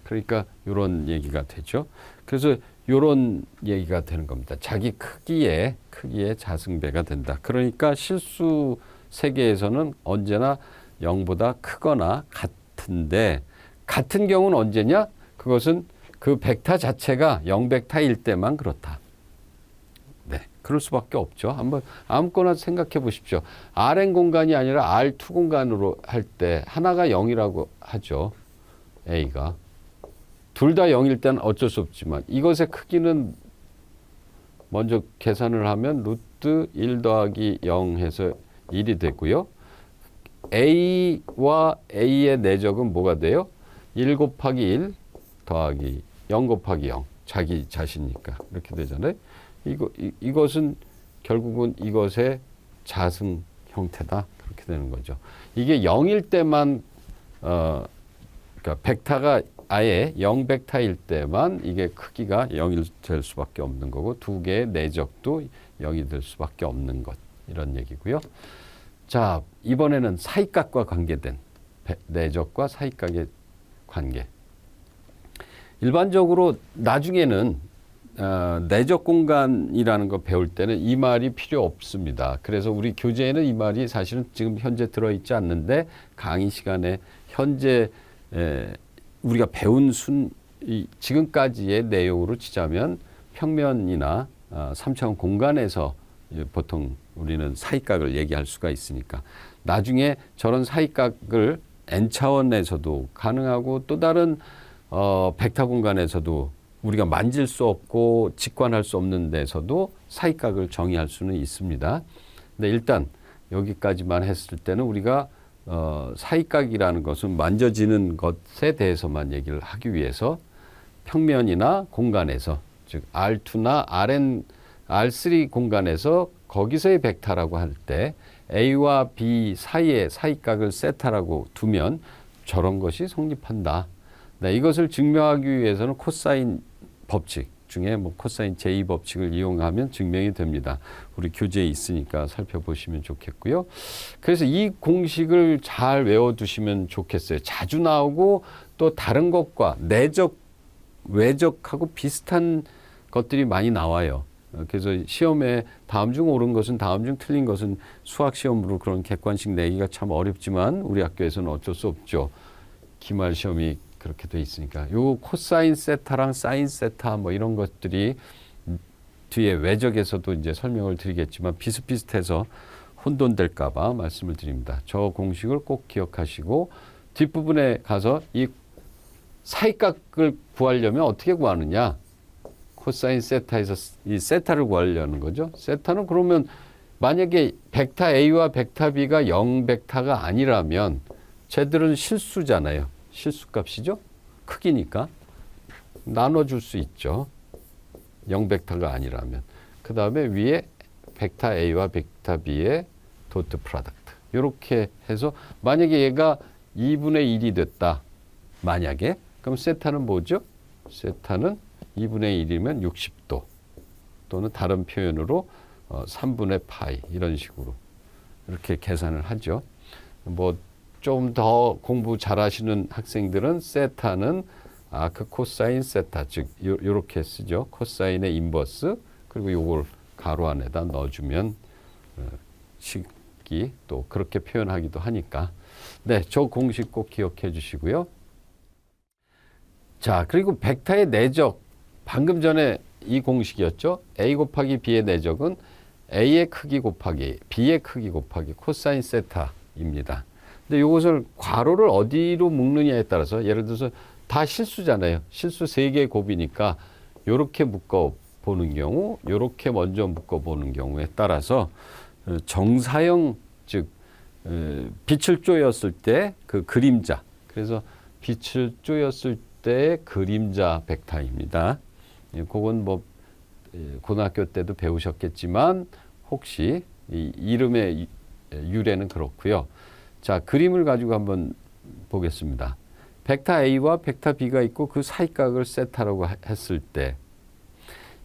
그러니까 이런 얘기가 되죠. 그래서 이런 얘기가 되는 겁니다. 자기 크기의 자승배가 된다. 그러니까 실수 세계에서는 언제나 0보다 크거나 같은데 같은 경우는 언제냐? 그것은 그 벡터 자체가 0벡터일 때만 그렇다. 네, 그럴 수밖에 없죠. 한번 아무거나 생각해 보십시오. Rn 공간이 아니라 R2 공간으로 할 때 하나가 0이라고 하죠. A가. 둘 다 0일 때는 어쩔 수 없지만 이것의 크기는 먼저 계산을 하면 루트 1 더하기 0 해서 1이 되고요. A와 A의 내적은 뭐가 돼요? 1 곱하기 1 더하기 0 곱하기 0. 자기 자신이니까 이렇게 되잖아요. 이것은 결국은 이것의 자승 형태다. 그렇게 되는 거죠. 이게 0일 때만 그러니까 벡터가 아예 0벡터일 때만 이게 크기가 0이 될 수밖에 없는 거고 두 개의 내적도 0이 될 수밖에 없는 것 이런 얘기고요. 자 이번에는 사이각과 관계된 내적과 사이각의 관계. 일반적으로 나중에는 내적 공간이라는 거 배울 때는 이 말이 필요 없습니다. 그래서 우리 교재에는 이 말이 사실은 지금 현재 들어있지 않는데 강의 시간에 현재 우리가 배운 지금까지의 내용으로 치자면 평면이나 3차원 공간에서 보통 우리는 사익각을 얘기할 수가 있으니까. 나중에 저런 사익각을 n차원에서도 가능하고 또 다른 벡터 공간에서도 우리가 만질 수 없고 직관할 수 없는 데서도 사익각을 정의할 수는 있습니다. 근데 일단 여기까지만 했을 때는 우리가 사익각이라는 것은 만져지는 것에 대해서만 얘기를 하기 위해서 평면이나 공간에서 즉 R2나 R3 공간에서 거기서의 벡터라고 할 때 A와 B 사이에 사익각을 세타라고 두면 저런 것이 성립한다. 네, 이것을 증명하기 위해서는 코사인 법칙 중에 뭐 코사인 제2법칙을 이용하면 증명이 됩니다. 우리 교재에 있으니까 살펴보시면 좋겠고요. 그래서 이 공식을 잘 외워두시면 좋겠어요. 자주 나오고 또 다른 것과 내적, 외적하고 비슷한 것들이 많이 나와요. 그래서 시험에 다음 중 옳은 것은 다음 중 틀린 것은 수학 시험으로 그런 객관식 내기가 참 어렵지만 우리 학교에서는 어쩔 수 없죠. 기말 시험이 그렇게 돼 있으니까. 요 코사인 세타랑 사인 세타 뭐 이런 것들이 뒤에 외적에서도 이제 설명을 드리겠지만 비슷비슷해서 혼돈될까 봐 말씀을 드립니다. 저 공식을 꼭 기억하시고 뒷부분에 가서 이 사익각을 구하려면 어떻게 구하느냐? 코사인 세타에서 이 세타를 구하려는 거죠. 세타는 그러면 만약에 벡터 A와 벡터 B가 0 벡터가 아니라면 쟤들은 실수잖아요. 실수값이죠. 크기니까 나눠줄 수 있죠. 0 벡터가 아니라면. 그 다음에 위에 벡터 A와 벡터 B의 도트 프로덕트. 이렇게 해서 만약에 얘가 2분의 1이 됐다. 만약에 그럼 세타는 뭐죠? 세타는 2분의 1이면 60도 또는 다른 표현으로 3분의 파이 이런 식으로 이렇게 계산을 하죠. 뭐 좀 더 공부 잘하시는 학생들은 세타는 아크 코사인 세타 즉 요렇게 쓰죠. 코사인의 인버스 그리고 요걸 가로 안에다 넣어주면 식이 또 그렇게 표현하기도 하니까 네, 저 공식 꼭 기억해 주시고요. 자, 그리고 벡터의 내적 방금 전에 이 공식이었죠. A 곱하기 B의 내적은 A의 크기 곱하기 B의 크기 곱하기 코사인 세타입니다. 근데 이것을 괄호를 어디로 묶느냐에 따라서 예를 들어서 다 실수잖아요. 실수 3개의 곱이니까 이렇게 묶어보는 경우 이렇게 먼저 묶어보는 경우에 따라서 정사형 즉 빛을 쪼였을 때 그 그림자 그래서 빛을 쪼였을 때의 그림자 벡터입니다. 그건 뭐 고등학교 때도 배우셨겠지만 혹시 이 이름의 유래는 그렇고요. 자, 그림을 가지고 한번 보겠습니다. 벡터 A와 벡터 B가 있고 그 사익각을 세타라고 했을 때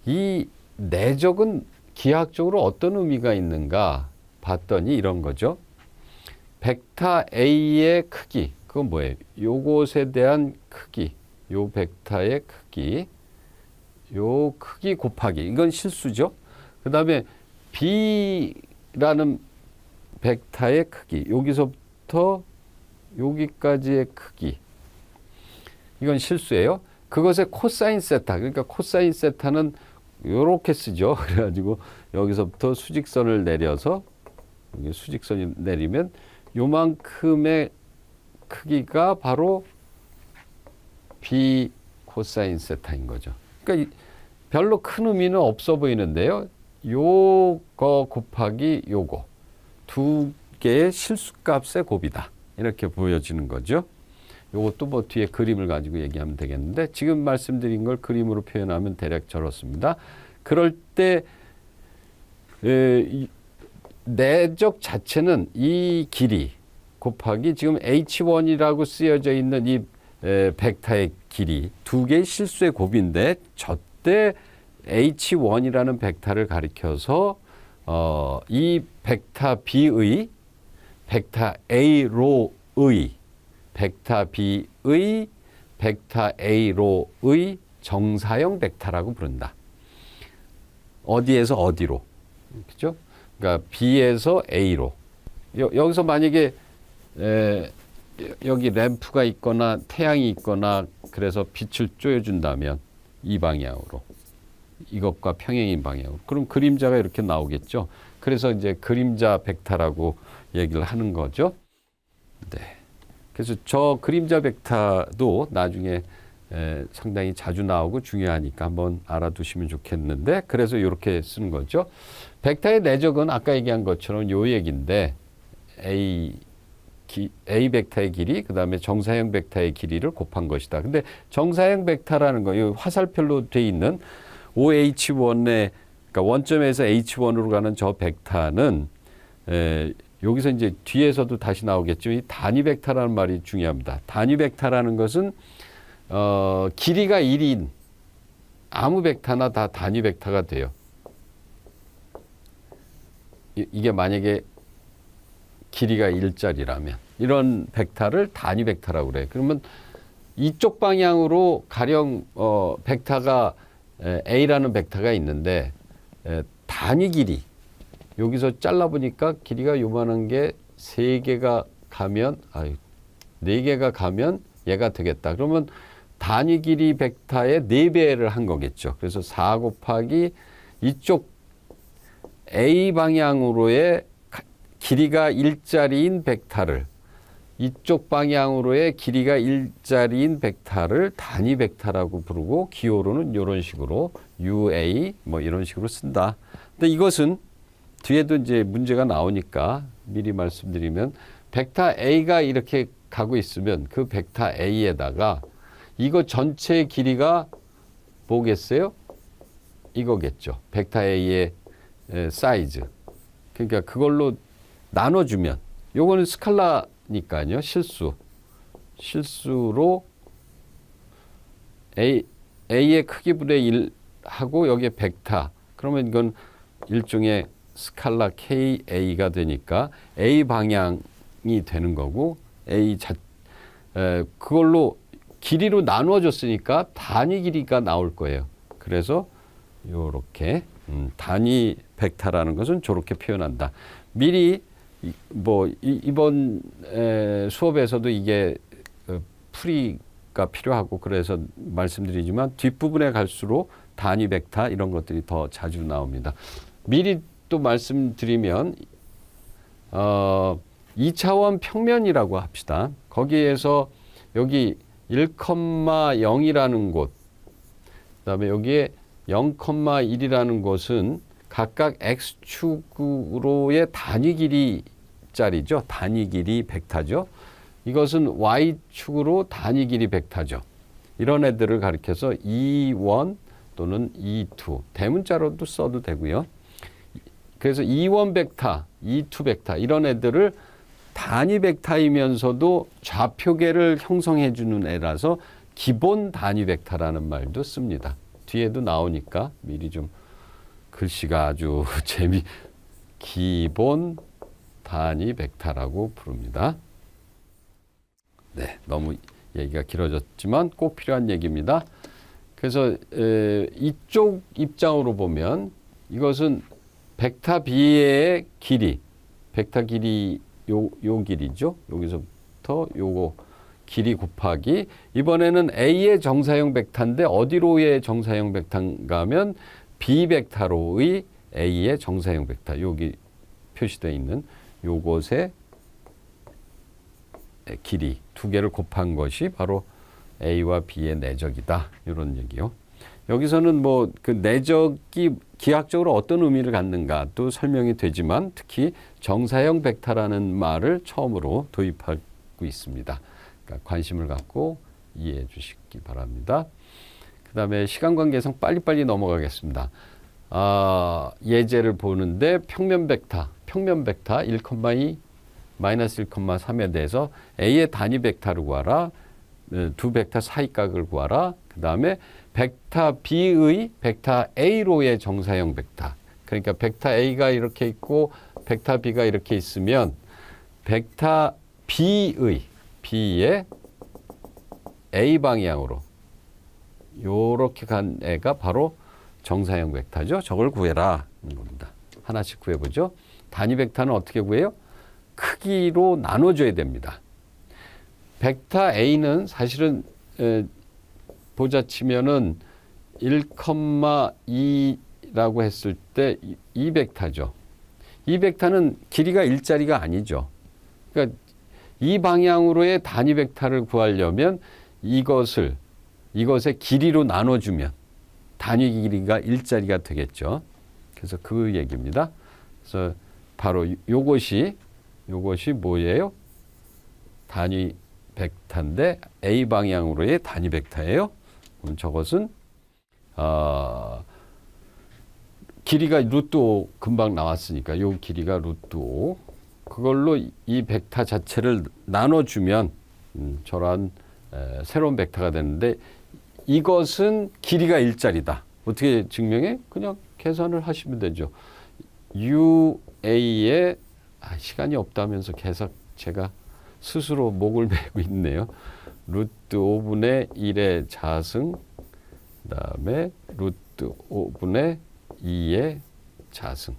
이 내적은 기하학적으로 어떤 의미가 있는가 봤더니 이런 거죠. 벡터 A의 크기, 그건 뭐예요? 요것에 대한 크기, 요 벡터의 크기, 요 크기 곱하기, 이건 실수죠. 그 다음에 B라는 벡터의 크기, 여기서부터 여기까지의 크기, 이건 실수예요. 그것의 코사인 세타, 그러니까 코사인 세타는 요렇게 쓰죠. 그래가지고 여기서부터 수직선을 내려서 여기 수직선이 내리면 요만큼의 크기가 바로 B 코사인 세타인 거죠. 그러니까 별로 큰 의미는 없어 보이는데요. 요거 곱하기 요거 두 개의 실수값의 곱이다. 이렇게 보여지는 거죠. 요것도 뭐 뒤에 그림을 가지고 얘기하면 되겠는데 지금 말씀드린 걸 그림으로 표현하면 대략 저렇습니다. 그럴 때 내적 자체는 이 길이 곱하기 지금 H1이라고 쓰여져 있는 이 벡터의 길이 두 개의 실수의 곱인데 저때 H1이라는 벡터를 가리켜서 이 벡터 B의 벡터 A로의 벡터 B의 벡터 A로의 정사형 벡터라고 부른다. 어디에서 어디로. 그죠? 그러니까 B에서 A로. 여기서 만약에 여기 램프가 있거나 태양이 있거나 그래서 빛을 쪼여준다면 이 방향으로 이것과 평행인 방향으로 그럼 그림자가 이렇게 나오겠죠. 그래서 이제 그림자 벡터라고 얘기를 하는 거죠. 네. 그래서 저 그림자 벡터도 나중에 상당히 자주 나오고 중요하니까 한번 알아두시면 좋겠는데, 그래서 이렇게 쓰는 거죠. 벡터의 내적은 아까 얘기한 것처럼 요 얘기인데, A 벡터의 길이, 그 다음에 정사형 벡터의 길이를 곱한 것이다. 근데 정사형 벡터라는 거, 이 화살표로 돼 있는 OH1의, 그러니까 원점에서 H1으로 가는 저 벡터는, 여기서 이제 뒤에서도 다시 나오겠죠. 이 단위 벡터라는 말이 중요합니다. 단위 벡터라는 것은, 길이가 1인 아무 벡터나 다 단위 벡터가 돼요. 이게 만약에 길이가 1짜리라면 이런 벡터를 단위 벡터라고 그래요. 그러면 이쪽 방향으로 가령 벡터가 A라는 벡터가 있는데, 단위 길이 여기서 잘라보니까 길이가 요만한 게 3개가 가면, 4개가 가면 얘가 되겠다. 그러면 단위 길이 벡터의 4배를 한 거겠죠. 그래서 4 곱하기 이쪽 A 방향으로의 길이가 1짜리인 벡터를, 이쪽 방향으로의 길이가 1짜리인 벡터를 단위 벡터라고 부르고, 기호로는 이런 식으로 UA 뭐 이런 식으로 쓴다. 근데 이것은 뒤에도 이제 문제가 나오니까 미리 말씀드리면, 벡터 A가 이렇게 가고 있으면 그 벡터 A에다가 이거 전체의 길이가 뭐겠어요? 이거겠죠. 벡터 A의 사이즈. 그러니까 그걸로 나눠주면, 요거는 스칼라니까요. 실수로 A의 크기분의 1 하고 여기에 벡터. 그러면 이건 일종의 스칼라 KA가 되니까 A 방향이 되는 거고, 그걸로 길이로 나누어 줬으니까 단위 길이가 나올 거예요. 그래서 요렇게 단위 벡터라는 것은 저렇게 표현한다. 미리 이번 수업에서도 이게 풀이가 필요하고 그래서 말씀드리지만, 뒷부분에 갈수록 단위 벡터 이런 것들이 더 자주 나옵니다. 미리 또 말씀드리면, 2차원 평면이라고 합시다. 거기에서 여기 1,0이라는 곳, 그 다음에 여기에 0,1이라는 곳은 각각 x축으로의 단위 길이짜리죠. 단위 길이 벡터죠. 이것은 y축으로 단위 길이 벡터죠. 이런 애들을 가리켜서 E1 또는 E2, 대문자로도 써도 되고요. 그래서 E1 벡터, E2 벡터 이런 애들을 단위 벡터이면서도 좌표계를 형성해 주는 애라서 기본 단위 벡터라는 말도 씁니다. 뒤에도 나오니까 미리 좀, 글씨가 아주 기본 단위 벡터라고 부릅니다. 네, 너무 얘기가 길어졌지만 꼭 필요한 얘기입니다. 그래서 이쪽 입장으로 보면 이것은 벡터 B의 길이, 벡터 길이 요 길이죠. 여기서부터 요거 길이 곱하기, 이번에는 A의 정사형 벡터인데 어디로의 정사형 벡터인가 하면 B 벡터로의 A의 정사형 벡터, 여기 표시되어 있는 요것의 길이 두 개를 곱한 것이 바로 A와 B의 내적이다. 이런 얘기요. 여기서는 뭐 그 내적이 기하학적으로 어떤 의미를 갖는가도 설명이 되지만, 특히 정사형 벡터라는 말을 처음으로 도입하고 있습니다. 그러니까 관심을 갖고 이해해 주시기 바랍니다. 그 다음에 시간 관계상 빨리빨리 넘어가겠습니다. 예제를 보는데 평면 벡터 1,2 마이너스 1,3에 대해서 A의 단위 벡터를 구하라. 두 벡터 사이각을 구하라. 그 다음에 벡터 B의 벡터 A로의 정사형 벡터. 그러니까 벡터 A가 이렇게 있고 벡터 B가 이렇게 있으면 벡터 B의 A 방향으로 요렇게 간 애가 바로 정사형 벡터죠. 저걸 구해라 하는 겁니다. 하나씩 구해보죠. 단위 벡터는 어떻게 구해요? 크기로 나눠줘야 됩니다. 벡터 A는 사실은 보자 치면은 1,2라고 했을 때 이 벡터죠. 이 벡터는 길이가 일자리가 아니죠. 그러니까 이 방향으로의 단위 벡터를 구하려면 이것의 길이로 나눠주면 단위 길이가 일자리가 되겠죠. 그래서 그 얘기입니다. 그래서 바로 요것이 뭐예요? 단위 벡터인데 A 방향으로의 단위 벡터예요. 그럼 저것은 길이가 루트 5 금방 나왔으니까 요 길이가 루트 5 그걸로 이 벡터 자체를 나눠주면 저런 새로운 벡터가 되는데 이것은 길이가 일자리다. 어떻게 증명해? 그냥 계산을 하시면 되죠. UA의 시간이 없다면서 계속 제가 스스로 목을 베고 있네요. 루트 5분의 1의 자승 그 다음에 루트 5분의 2의 자승.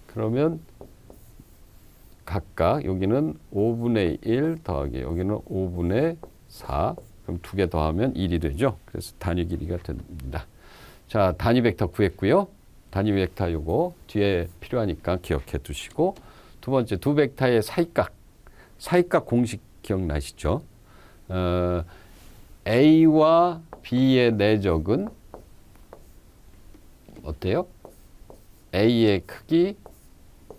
그러면 각각 여기는 5분의 1 더하기 여기는 5분의 4 그럼 두 개 더하면 1이 되죠. 그래서 단위 길이가 됩니다. 자, 단위 벡터 구했고요. 단위 벡터 요거 뒤에 필요하니까 기억해 두시고 두 번째 두 벡터의 사이각 공식 기억나시죠? A와 B의 내적은 어때요? A의 크기,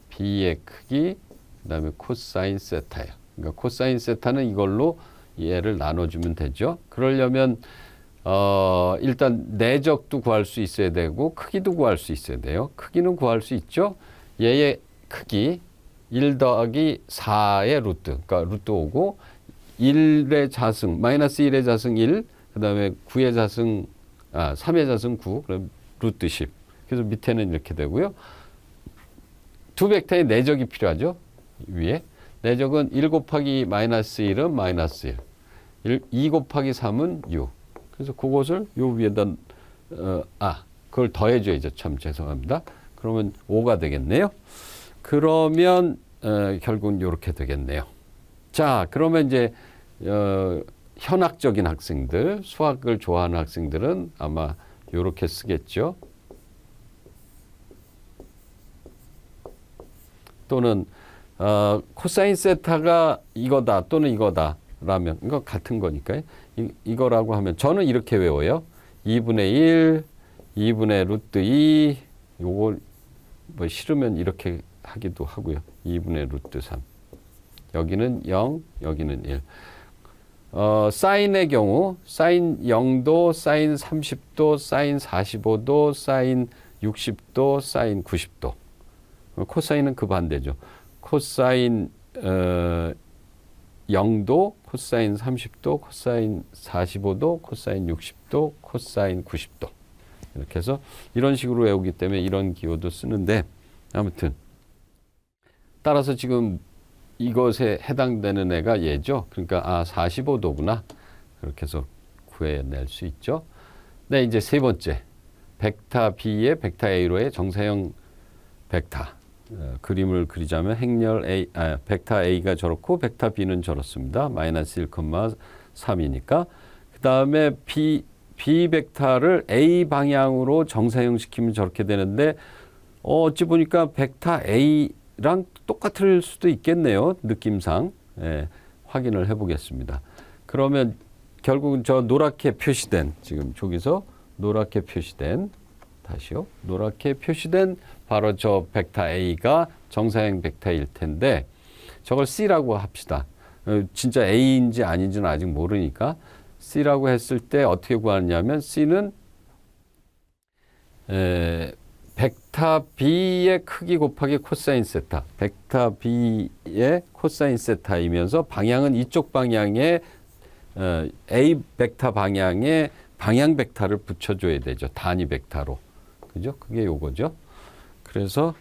B의 크기, 그 다음에 코사인 세타예요. 그러니까 코사인 세타는 이걸로 얘를 나눠주면 되죠. 그러려면 일단 내적도 구할 수 있어야 되고 크기도 구할 수 있어야 돼요. 크기는 구할 수 있죠. 얘의 크기 1 더하기 4의 루트, 그러니까 루트 5고 1의 자승, 마이너스 1의 자승 1, 그 다음에 9의 자승, 3의 자승 9, 그럼 루트 10. 그래서 밑에는 이렇게 되고요. 두 벡터의 내적이 필요하죠. 위에. 내적은 1 곱하기 마이너스 1은 마이너스 1. 2 곱하기 3은 6. 그래서 그것을 요 위에다, 그걸 더해줘야죠. 참 죄송합니다. 그러면 5가 되겠네요. 그러면, 결국은 이렇게 되겠네요. 자, 그러면 이제, 현학적인 학생들, 수학을 좋아하는 학생들은 아마 이렇게 쓰겠죠. 또는 코사인 세타가 이거다 또는 이거다 라면 이거 같은 거니까요. 이거라고 하면 저는 이렇게 외워요. 2분의 1, 2분의 루트 2 요거 뭐 싫으면 이렇게 하기도 하고요. 2분의 루트 3 여기는 0, 여기는 1. 사인의 경우 사인 0도, 사인 30도, 사인 45도, 사인 60도, 사인 90도. 코사인은 그 반대죠. 코사인 0도, 코사인 30도, 코사인 45도, 코사인 60도, 코사인 90도. 이렇게 해서 이런 식으로 외우기 때문에 이런 기호도 쓰는데 아무튼 따라서 지금 이것에 해당되는 애가 얘죠. 그러니까 45도구나. 그렇게 해서 구해낼 수 있죠. 네, 이제 세 번째. 벡터 B의 벡터 A로의 정사형 벡터. 그림을 그리자면 행렬 A, 벡터 A가 저렇고 벡터 B는 저렇습니다. 마이너스 1,3이니까. 그 다음에 B 벡터를 A 방향으로 정사형 시키면 저렇게 되는데 어찌 보니까 벡터 A랑 똑같을 수도 있겠네요. 느낌상. 확인을 해보겠습니다. 그러면 결국은 저 노랗게 표시된 지금 저기서 노랗게 표시된 다시요. 노랗게 표시된 바로 저 벡터 A가 정사형 벡터일 텐데 저걸 C라고 합시다. 진짜 A인지 아닌지는 아직 모르니까 C라고 했을 때 어떻게 구하느냐면 C는 벡터 B의 크기 곱하기 코사인 세타. 벡터 B의 코사인 세타이면서 방향은 이쪽 방향에 A 벡터 방향에 방향 벡터를 붙여줘야 되죠. 단위 벡터로. 그죠? 그게 요거죠. 그래서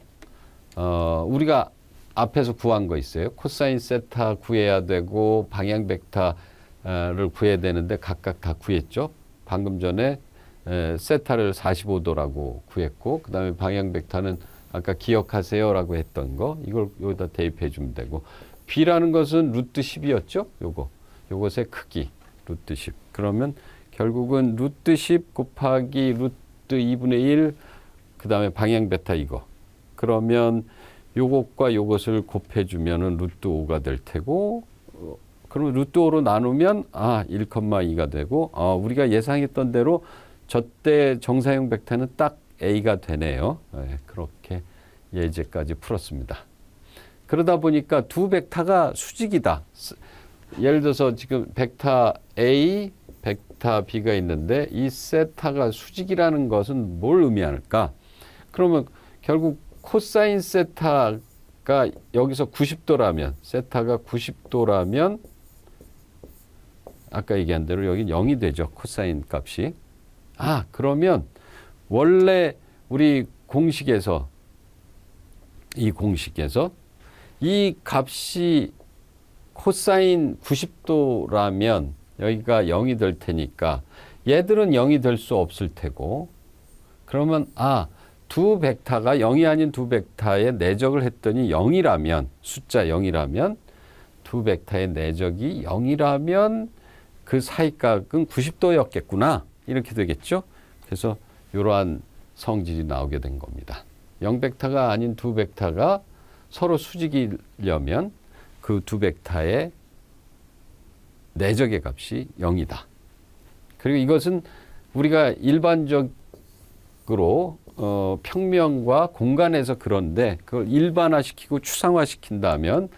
우리가 앞에서 구한 거 있어요. 코사인 세타 구해야 되고 방향 벡터를 구해야 되는데 각각 다 구했죠. 방금 전에 세타를 45도라고 구했고 그 다음에 방향 벡터는 아까 기억하세요라고 했던 거 이걸 여기다 대입해 주면 되고 B라는 것은 루트 10이었죠. 요것의 크기 루트 10. 그러면 결국은 루트 10 곱하기 루트 2분의 1 그 다음에 방향 베타 이거. 그러면 요것과 요것을 곱해주면은 루트 5가 될 테고, 그럼 루트 5로 나누면 1,2가 되고, 우리가 예상했던 대로 저때 정사용 벡터는 딱 A가 되네요. 네, 그렇게 예제까지 풀었습니다. 그러다 보니까 두 벡터가 수직이다. 예를 들어서 지금 벡터 A, 벡터 B가 있는데 이 세타가 수직이라는 것은 뭘 의미할까? 그러면 결국 코사인 세타가 여기서 90도라면, 세타가 90도라면 아까 얘기한 대로 여기 0이 되죠. 코사인 값이. 그러면 원래 우리 공식에서 이 값이 코사인 90도라면 여기가 0이 될 테니까 얘들은 0이 될 수 없을 테고, 그러면 두 벡터가 0이 아닌 두 벡터의 내적을 했더니 0이라면, 숫자 0이라면, 두 벡터의 내적이 0이라면 그 사이각은 90도였겠구나, 이렇게 되겠죠. 그래서 이러한 성질이 나오게 된 겁니다. 0벡터가 아닌 두 벡터가 서로 수직이려면 그 두 벡터의 내적의 값이 0이다. 그리고 이것은 우리가 일반적으로 평면과 공간에서 그런데 그걸 일반화시키고 추상화시킨다면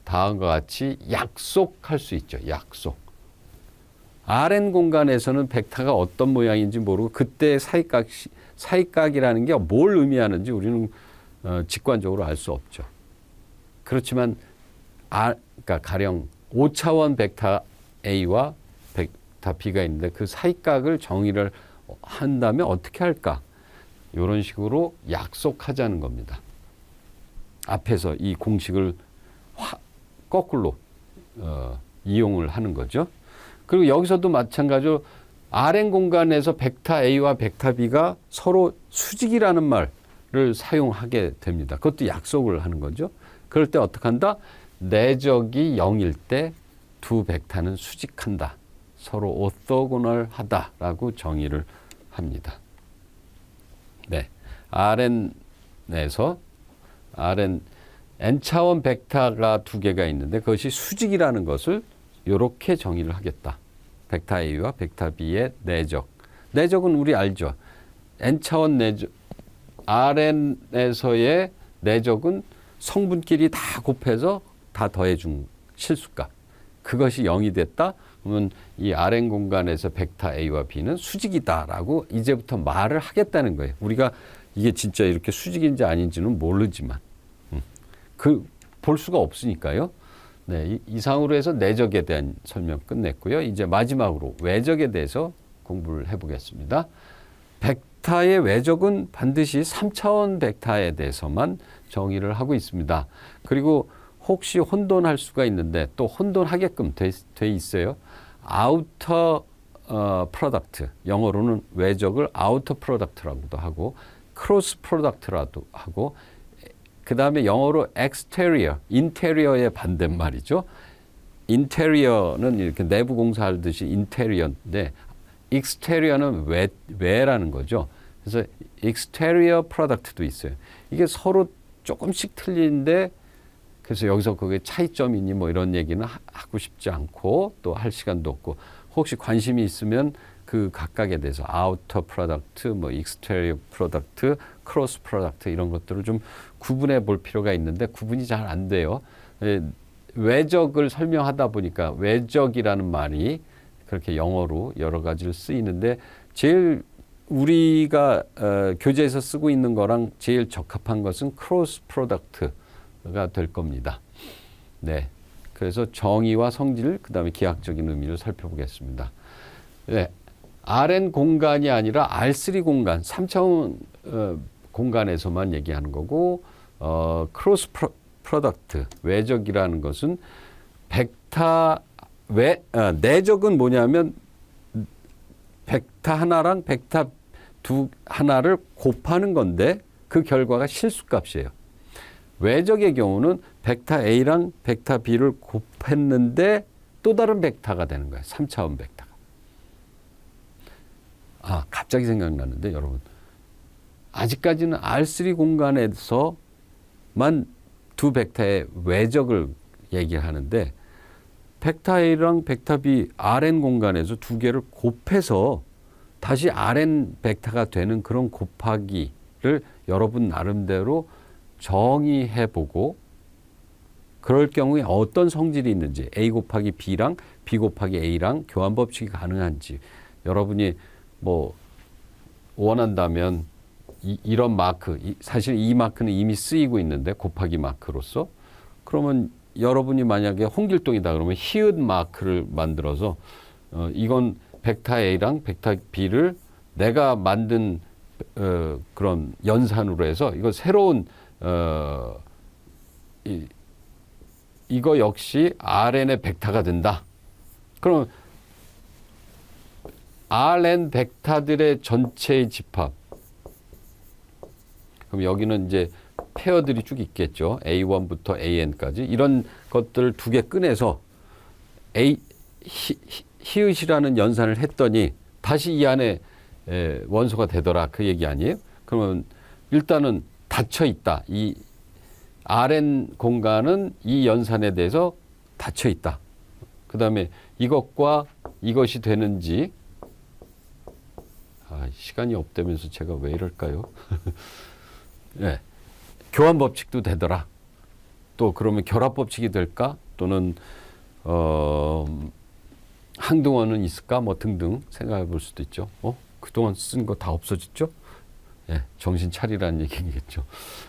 다음과 같이 약속할 수 있죠. 약속. Rn 공간에서는 벡터가 어떤 모양인지 모르고 그때 사이각이라는 게 뭘 의미하는지 우리는 직관적으로 알 수 없죠. 그렇지만 그러니까 가령 5차원 벡터 A와 벡터 B가 있는데 그 사이각을 정의를 한다면 어떻게 할까? 이런 식으로 약속하자는 겁니다. 앞에서 이 공식을 거꾸로 이용을 하는 거죠. 그리고 여기서도 마찬가지로 Rn 공간에서 벡터 A와 벡터 B가 서로 수직이라는 말을 사용하게 됩니다. 그것도 약속을 하는 거죠. 그럴 때 어떻게 한다? 내적이 0일 때 두 벡터는 수직한다. 서로 오토고널하다라고 정의를 합니다. 네, Rn에서 n차원 벡터가 두 개가 있는데 그것이 수직이라는 것을 이렇게 정의를 하겠다. 벡터 A와 벡터 B의 내적. 내적은 우리 알죠. n차원 내적, Rn에서의 내적은 성분끼리 다 곱해서 다 더해준 실수값. 그것이 0이 됐다. 그러면 이 Rn 공간에서 벡터 A와 B는 수직이다라고 이제부터 말을 하겠다는 거예요. 우리가 이게 진짜 이렇게 수직인지 아닌지는 모르지만 볼 수가 없으니까요. 네, 이상으로 해서 내적에 대한 설명 끝냈고요. 이제 마지막으로 외적에 대해서 공부를 해보겠습니다. 벡터의 외적은 반드시 3차원 벡터에 대해서만 정의를 하고 있습니다. 그리고 혹시 혼돈할 수가 있는데 또 혼돈하게끔 돼 있어요. 아우터 프로덕트, 영어로는 외적을 아우터 프로덕트라고도 하고 크로스 프로덕트라도 하고, 그 다음에 영어로 exterior, 인테리어의 반대말이죠. 인테리어는 이렇게 내부 공사하듯이 인테리어인데 exterior는 외라는 거죠. 그래서 exterior product도 있어요. 이게 서로 조금씩 틀리는데 그래서 여기서 그게 차이점이니 뭐 이런 얘기는 하고 싶지 않고 또 할 시간도 없고, 혹시 관심이 있으면 그 각각에 대해서 아우터 프로덕트, 뭐 익스테리어 프로덕트, 크로스 프로덕트 이런 것들을 좀 구분해 볼 필요가 있는데 구분이 잘 안 돼요. 외적을 설명하다 보니까 외적이라는 말이 그렇게 영어로 여러 가지를 쓰이는데 제일 우리가 교재에서 쓰고 있는 거랑 제일 적합한 것은 크로스 프로덕트가 될 겁니다. 네. 그래서 정의와 성질, 그 다음에 기하학적인 의미를 살펴보겠습니다. 네. Rn 공간이 아니라 R3 공간, 3차원 공간에서만 얘기하는 거고, 크로스 프로덕트, 외적이라는 것은 벡터, 내적은 뭐냐면 벡터 하나랑 벡터 하나를 곱하는 건데 그 결과가 실수값이에요. 외적의 경우는 벡터 A랑 벡터 B를 곱했는데 또 다른 벡터가 되는 거예요. 3차원 벡터가. 갑자기 생각나는데 여러분. 아직까지는 R3 공간에서만 두 벡터의 외적을 얘기하는데 벡터 A랑 벡터 B Rn 공간에서 두 개를 곱해서 다시 Rn 벡터가 되는 그런 곱하기를 여러분 나름대로 정의해보고 그럴 경우에 어떤 성질이 있는지 A 곱하기 B랑 B 곱하기 A랑 교환 법칙이 가능한지 여러분이 뭐 원한다면 이런 마크, 사실 이 마크는 이미 쓰이고 있는데 곱하기 마크로서 그러면 여러분이 만약에 홍길동이다 그러면 히읗 마크를 만들어서 이건 벡터 A랑 벡터 B를 내가 만든 그런 연산으로 해서 이거 새로운 이거 역시 Rn의 벡터가 된다. 그럼 Rn 벡터들의 전체의 집합. 그럼 여기는 이제 페어들이 쭉 있겠죠. A1부터 AN까지. 이런 것들을 두 개 꺼내서 히읗이라는 연산을 했더니 다시 이 안에 원소가 되더라. 그 얘기 아니에요? 그러면 일단은 닫혀 있다. 이 Rn 공간은 이 연산에 대해서 닫혀 있다. 그 다음에 이것과 이것이 되는지 시간이 없다면서 제가 왜 이럴까요? 네. 교환 법칙도 되더라. 또 그러면 결합 법칙이 될까? 또는 항등원은 있을까? 뭐 등등 생각해 볼 수도 있죠. 그동안 쓴 거 다 없어졌죠? 예, 정신 차리라는 얘기겠죠.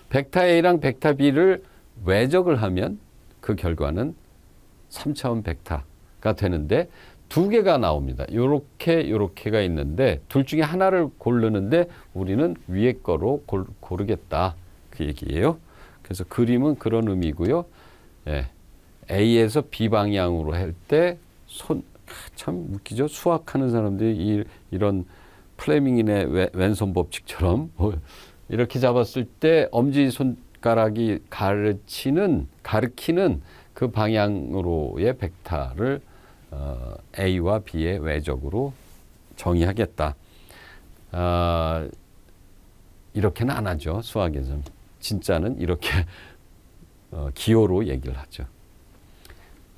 벡터 A랑 벡터 B를 외적을 하면 그 결과는 3차원 벡터가 되는데 두 개가 나옵니다. 요렇게가 있는데 둘 중에 하나를 고르는데 우리는 위에 거로 고르겠다. 그 얘기예요. 그래서 그림은 그런 의미고요. 예, A에서 B 방향으로 할 때 참 웃기죠. 수학하는 사람들이 이런 플레밍인의 왼손 법칙처럼 이렇게 잡았을 때 엄지손가락이 가르치는 그 방향으로의 벡터를 A와 B의 외적으로 정의하겠다. 이렇게는 안 하죠. 수학에서는. 진짜는 이렇게 기호로 얘기를 하죠.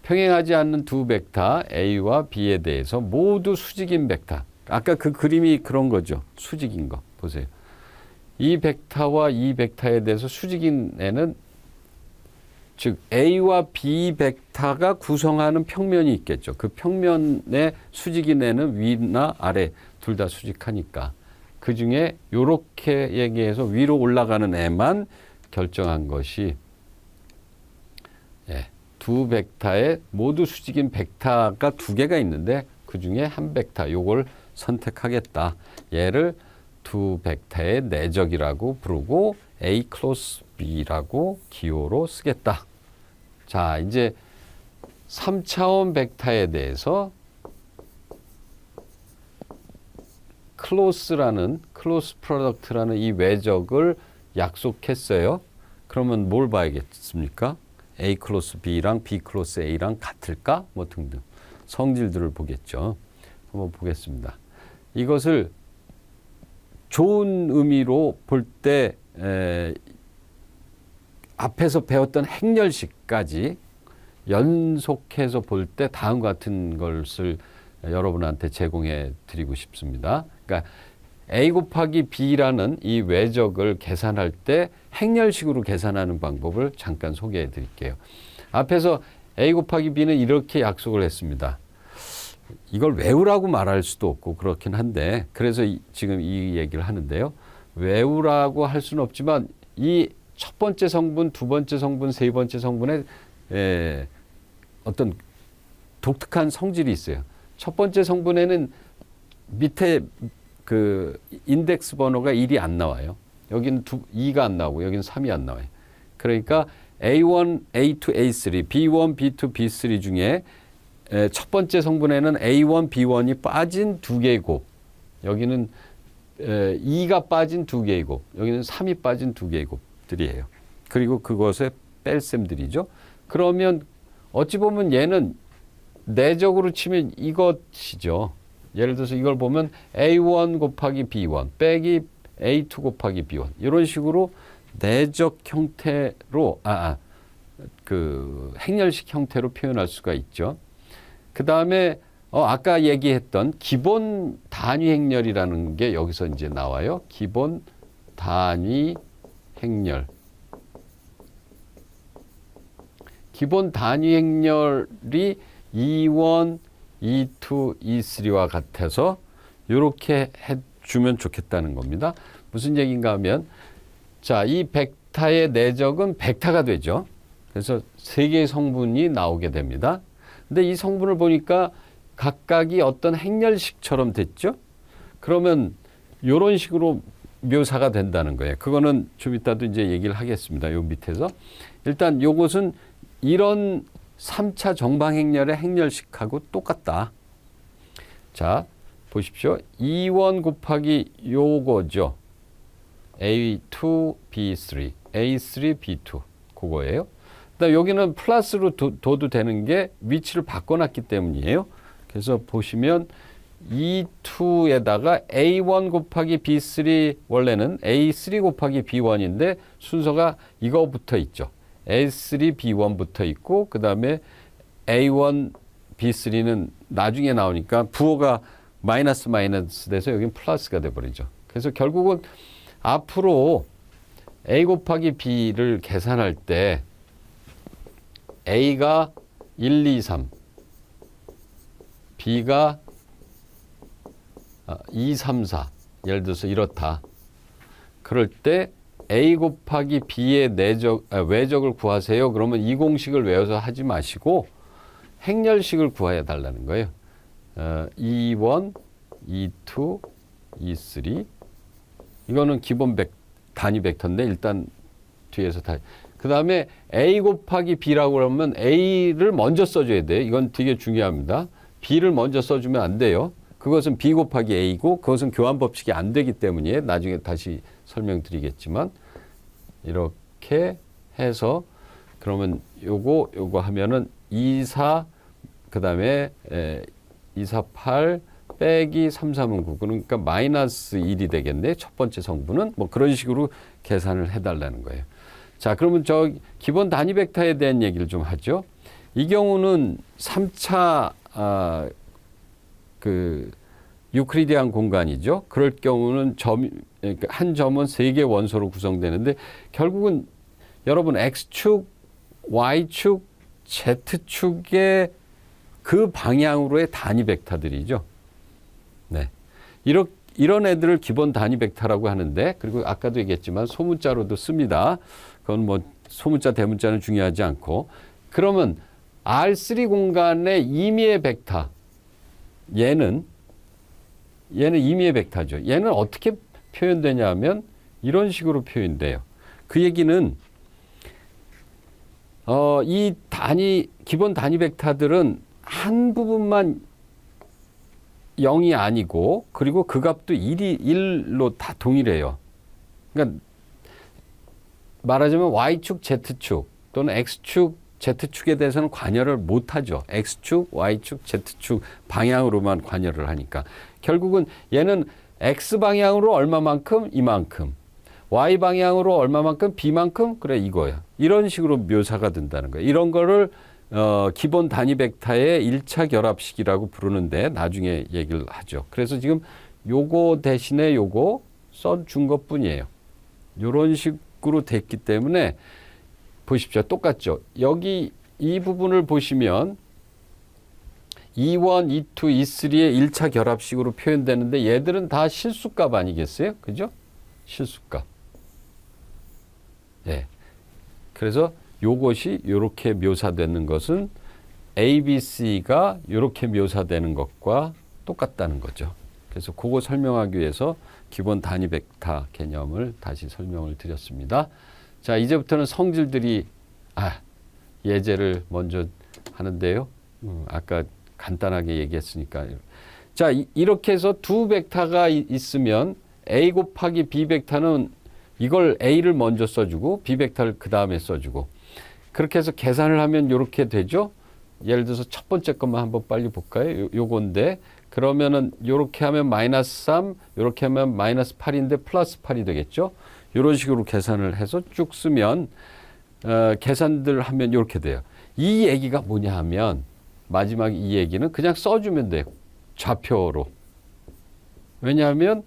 평행하지 않는 두 벡터 A와 B에 대해서 모두 수직인 벡터. 아까 그 그림이 그런 거죠. 수직인 거. 보세요. 이 벡터와 이 벡터에 대해서 수직인 애는 즉 A와 B 벡터가 구성하는 평면이 있겠죠. 그 평면의 수직인 애는 위나 아래 둘 다 수직하니까. 그중에 이렇게 얘기해서 위로 올라가는 애만 결정한 것이 두 벡터에 모두 수직인 벡터가 두 개가 있는데 그중에 한 벡터 요걸 선택하겠다. 얘를 두 벡터의 내적이라고 부르고 A 크로스 B라고 기호로 쓰겠다. 자, 이제 3차원 벡터에 대해서 클로스 프로덕트라는 이 외적을 약속했어요. 그러면 뭘 봐야겠습니까? A 크로스 B랑 B 크로스 A랑 같을까? 뭐 등등 성질들을 보겠죠. 한번 보겠습니다. 이것을 좋은 의미로 볼 때 앞에서 배웠던 행렬식까지 연속해서 볼 때 다음과 같은 것을 여러분한테 제공해 드리고 싶습니다. 그러니까 A 곱하기 B라는 이 외적을 계산할 때 행렬식으로 계산하는 방법을 잠깐 소개해 드릴게요. 앞에서 A 곱하기 B는 이렇게 약속을 했습니다. 이걸 외우라고 말할 수도 없고 그렇긴 한데 그래서 지금 이 얘기를 하는데요. 외우라고 할 수는 없지만 이 첫 번째 성분, 두 번째 성분, 세 번째 성분에 어떤 독특한 성질이 있어요. 첫 번째 성분에는 밑에 그 인덱스 번호가 1이 안 나와요. 여기는 2가 안 나오고 여기는 3이 안 나와요. 그러니까 A1, A2, A3, B1, B2, B3 중에 첫 번째 성분에는 A1, B1이 빠진 두 개이고 여기는 2가 빠진 두 개이고 여기는 3이 빠진 두 개이고들이에요. 그리고 그것의 뺄셈들이죠. 그러면 어찌 보면 얘는 내적으로 치면 이것이죠. 예를 들어서 이걸 보면 A1 곱하기 B1 빼기 A2 곱하기 B1 이런 식으로 내적 형태로 그 행렬식 형태로 표현할 수가 있죠. 그 다음에 아까 얘기했던 기본 단위 행렬이라는 게 여기서 이제 나와요. 기본 단위 행렬. 기본 단위 행렬이 E1, E2, E3와 같아서 이렇게 해주면 좋겠다는 겁니다. 무슨 얘기인가 하면, 자, 이 벡타의 내적은 벡타가 되죠. 그래서 세 개의 성분이 나오게 됩니다. 근데 이 성분을 보니까 각각이 어떤 행렬식처럼 됐죠. 그러면 이런 식으로 묘사가 된다는 거예요. 그거는 좀 이따도 이제 얘기를 하겠습니다. 요 밑에서. 일단 요것은 이런 3차 정방행렬의 행렬식하고 똑같다. 자, 보십시오. E1 곱하기 요거죠. A2, B3, A3, B2. 그거예요. 그다음 여기는 플러스로 둬도 되는 게 위치를 바꿔놨기 때문이에요. 그래서 보시면 E2에다가 A1 곱하기 B3 원래는 A3 곱하기 B1인데 순서가 이거 붙어 있죠. A3, B1 붙어 있고 그 다음에 A1, B3는 나중에 나오니까 부호가 마이너스 돼서 여긴 플러스가 돼버리죠. 그래서 결국은 앞으로 A 곱하기 B를 계산할 때 A가 1, 2, 3, B가 2, 3, 4 예를 들어서 이렇다. 그럴 때 A 곱하기 B의 외적을 구하세요. 그러면 이 공식을 외워서 하지 마시고 행렬식을 구해 달라는 거예요. E1, E2, E3 이거는 기본 단위 벡터인데 일단 뒤에서 다. 그 다음에 A 곱하기 B라고 그러면 A를 먼저 써줘야 돼요. 이건 되게 중요합니다. B를 먼저 써주면 안 돼요. 그것은 B 곱하기 A고 그것은 교환 법칙이 안 되기 때문이에요. 나중에 다시 설명드리겠지만 이렇게 해서 그러면 요거 하면은 2, 4 그 다음에 2, 4, 8 빼기 3, 3은 9 그러니까 마이너스 1이 되겠네. 첫 번째 성분은 뭐 그런 식으로 계산을 해달라는 거예요. 자, 그러면 저 기본 단위 벡터에 대한 얘기를 좀 하죠. 이 경우는 3차 그 유클리디안 공간이죠. 그럴 경우는 한 점은 3개 원소로 구성되는데 결국은 여러분 X축, Y축, Z축의 그 방향으로의 단위 벡터들이죠. 네. 이런 애들을 기본 단위 벡터라고 하는데 그리고 아까도 얘기했지만 소문자로도 씁니다. 그건 뭐 소문자 대문자는 중요하지 않고 그러면 R3 공간의 임의의 벡터 얘는 임의의 벡터죠. 얘는 어떻게 표현되냐 하면 이런 식으로 표현돼요. 그 얘기는 이 기본 단위 벡터들은 한 부분만 0이 아니고 그리고 그 값도 1로 다 동일해요. 그러니까 말하자면 Y축, Z축 또는 X축, Z축에 대해서는 관여를 못하죠. X축, Y축, Z축 방향으로만 관여를 하니까. 결국은 얘는 X방향으로 얼마만큼 이만큼 Y 방향으로 얼마만큼 B만큼 그래 이거야. 이런 식으로 묘사가 된다는 거예요. 이런 거를 기본 단위 벡터의 1차 결합식이라고 부르는데 나중에 얘기를 하죠. 그래서 지금 요거 대신에 요거 써준 것 뿐이에요. 요런 식으로 됐기 때문에 보십시오. 똑같죠. 여기 이 부분을 보시면 E1, E2, E3의 1차 결합식으로 표현되는데 얘들은 다 실수값 아니겠어요? 그죠? 실수값. 예. 그래서 요것이 이렇게 묘사되는 것은 ABC가 이렇게 묘사되는 것과 똑같다는 거죠. 그래서 그거 설명하기 위해서 기본 단위 벡터 개념을 다시 설명을 드렸습니다. 자, 이제부터는 성질들이 예제를 먼저 하는데요. 아까 간단하게 얘기했으니까. 자, 이렇게 해서 두 벡터가 있으면 A 곱하기 B 벡터는 이걸 A를 먼저 써주고 B 벡터를 그 다음에 써주고 그렇게 해서 계산을 하면 이렇게 되죠. 예를 들어서 첫 번째 것만 한번 빨리 볼까요? 요건데 그러면은 이렇게 하면 마이너스 3, 이렇게 하면 마이너스 8인데 플러스 8이 되겠죠. 이런 식으로 계산을 해서 쭉 쓰면 계산들 하면 이렇게 돼요. 이 얘기가 뭐냐 하면 마지막 이 얘기는 그냥 써주면 돼요. 좌표로. 왜냐하면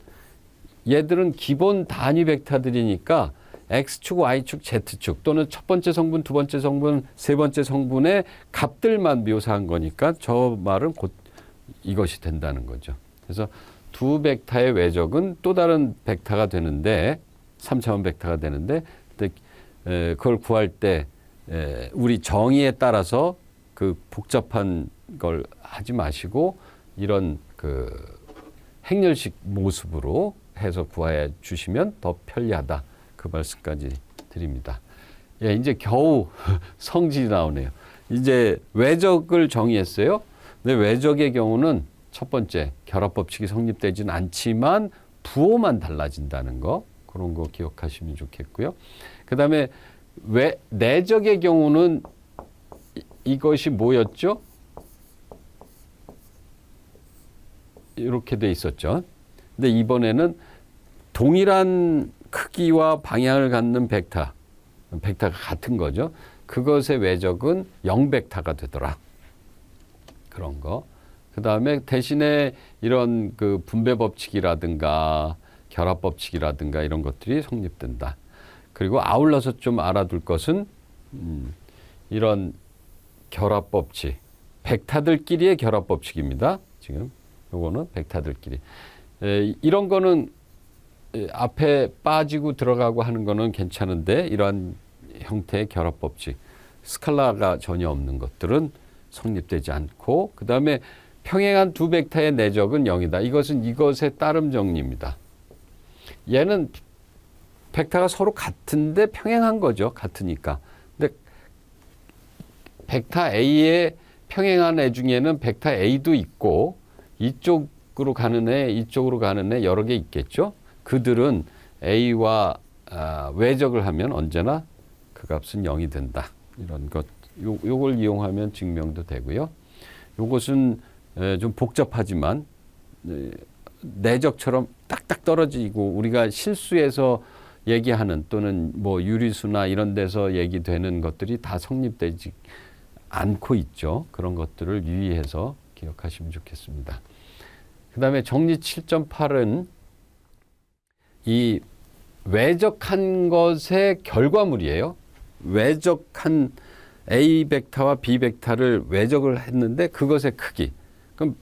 얘들은 기본 단위 벡터들이니까 X축, Y축, Z축 또는 첫 번째 성분, 두 번째 성분, 세 번째 성분의 값들만 묘사한 거니까 저 말은 곧 이것이 된다는 거죠. 그래서 두 벡터의 외적은 또 다른 벡터가 되는데 3차원 벡터가 되는데 그걸 구할 때 우리 정의에 따라서 그 복잡한 걸 하지 마시고 이런 그 행렬식 모습으로 해서 구해 주시면 더 편리하다. 그 말씀까지 드립니다. 예, 이제 겨우 성질이 나오네요. 이제 외적을 정의했어요. 근데 외적의 경우는 첫 번째 결합법칙이 성립되지는 않지만 부호만 달라진다는 거. 그런 거 기억하시면 좋겠고요. 그 다음에 내적의 경우는 이것이 뭐였죠? 이렇게 돼 있었죠. 근데 이번에는 동일한 크기와 방향을 갖는 벡터가 같은 거죠. 그것의 외적은 0벡터가 되더라. 그런 거. 그 다음에 대신에 이런 그 분배 법칙이라든가 결합 법칙이라든가 이런 것들이 성립된다. 그리고 아울러서 좀 알아둘 것은 이런 결합 법칙, 벡터들끼리의 결합 법칙입니다. 지금 요거는 벡터들끼리. 이런 거는 앞에 빠지고 들어가고 하는 거는 괜찮은데 이러한 형태의 결합 법칙, 스칼라가 전혀 없는 것들은 성립되지 않고 그 다음에 평행한 두 벡터의 내적은 0이다. 이것은 이것의 따름 정리입니다. 얘는 벡터가 서로 같은데 평행한 거죠. 같으니까. 근데 벡터 A의 평행한 애 중에는 벡터 A도 있고 이쪽으로 가는 애, 이쪽으로 가는 애 여러 개 있겠죠. 그들은 A와 외적을 하면 언제나 그 값은 0이 된다. 이런 것, 요걸 이용하면 증명도 되고요. 요것은 좀 복잡하지만 내적처럼 딱딱 떨어지고 우리가 실수해서 얘기하는 또는 뭐 유리수나 이런 데서 얘기되는 것들이 다 성립되지 않고 있죠. 그런 것들을 유의해서 기억하시면 좋겠습니다. 그 다음에 정리 7.8은 이 외적한 것의 결과물이에요. 외적한 A 벡터와 B 벡터를 외적을 했는데 그것의 크기. 그럼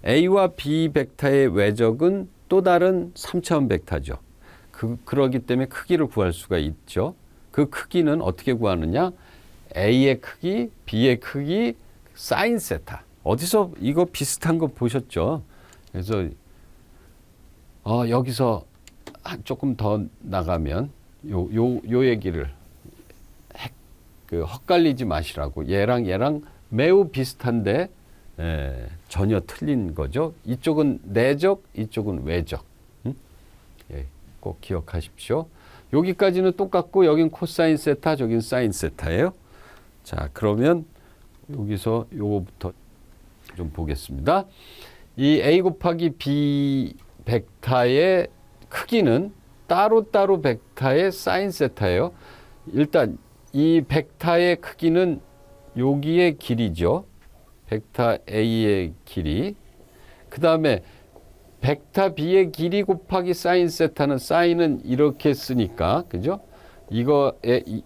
A와 B 벡터의 외적은 또 다른 3차원 벡터죠. 그러기 때문에 크기를 구할 수가 있죠. 그 크기는 어떻게 구하느냐? A의 크기, B의 크기, 사인 세타. 어디서 이거 비슷한 거 보셨죠? 그래서 여기서 조금 더 나가면 요 얘기를 헛갈리지 마시라고. 얘랑 매우 비슷한데 전혀 틀린 거죠. 이쪽은 내적, 이쪽은 외적. 예, 꼭 기억하십시오. 여기까지는 똑같고 여긴 코사인 세타, 저긴 사인 세타예요. 자, 그러면 여기서 요거부터 좀 보겠습니다. 이 A 곱하기 B 벡터의 크기는 따로따로 벡터의 사인 세타예요. 일단 이 벡터의 크기는 여기의 길이죠. 벡터 A의 길이. 그 다음에 벡터 B의 길이 곱하기 사인 세타는 사인은 이렇게 쓰니까, 그죠? 이거의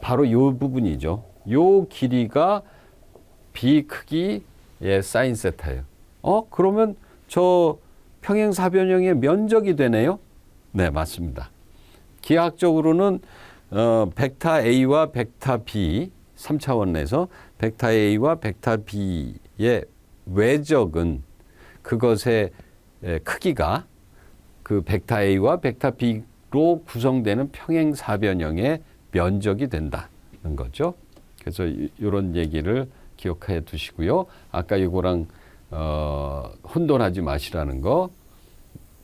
바로 이 부분이죠. 요 길이가 B 크기의 사인 세타예요. 그러면 저 평행사변형의 면적이 되네요. 네, 맞습니다. 기하학적으로는 벡터 A와 벡터 B 3차원 내에서 벡터 A와 벡터 B의 외적은 그것의 크기가 그 벡터 A와 벡터 B로 구성되는 평행사변형의 면적이 된다는 거죠. 그래서 이런 얘기를 기억해 두시고요. 아까 이거랑 혼돈하지 마시라는 거.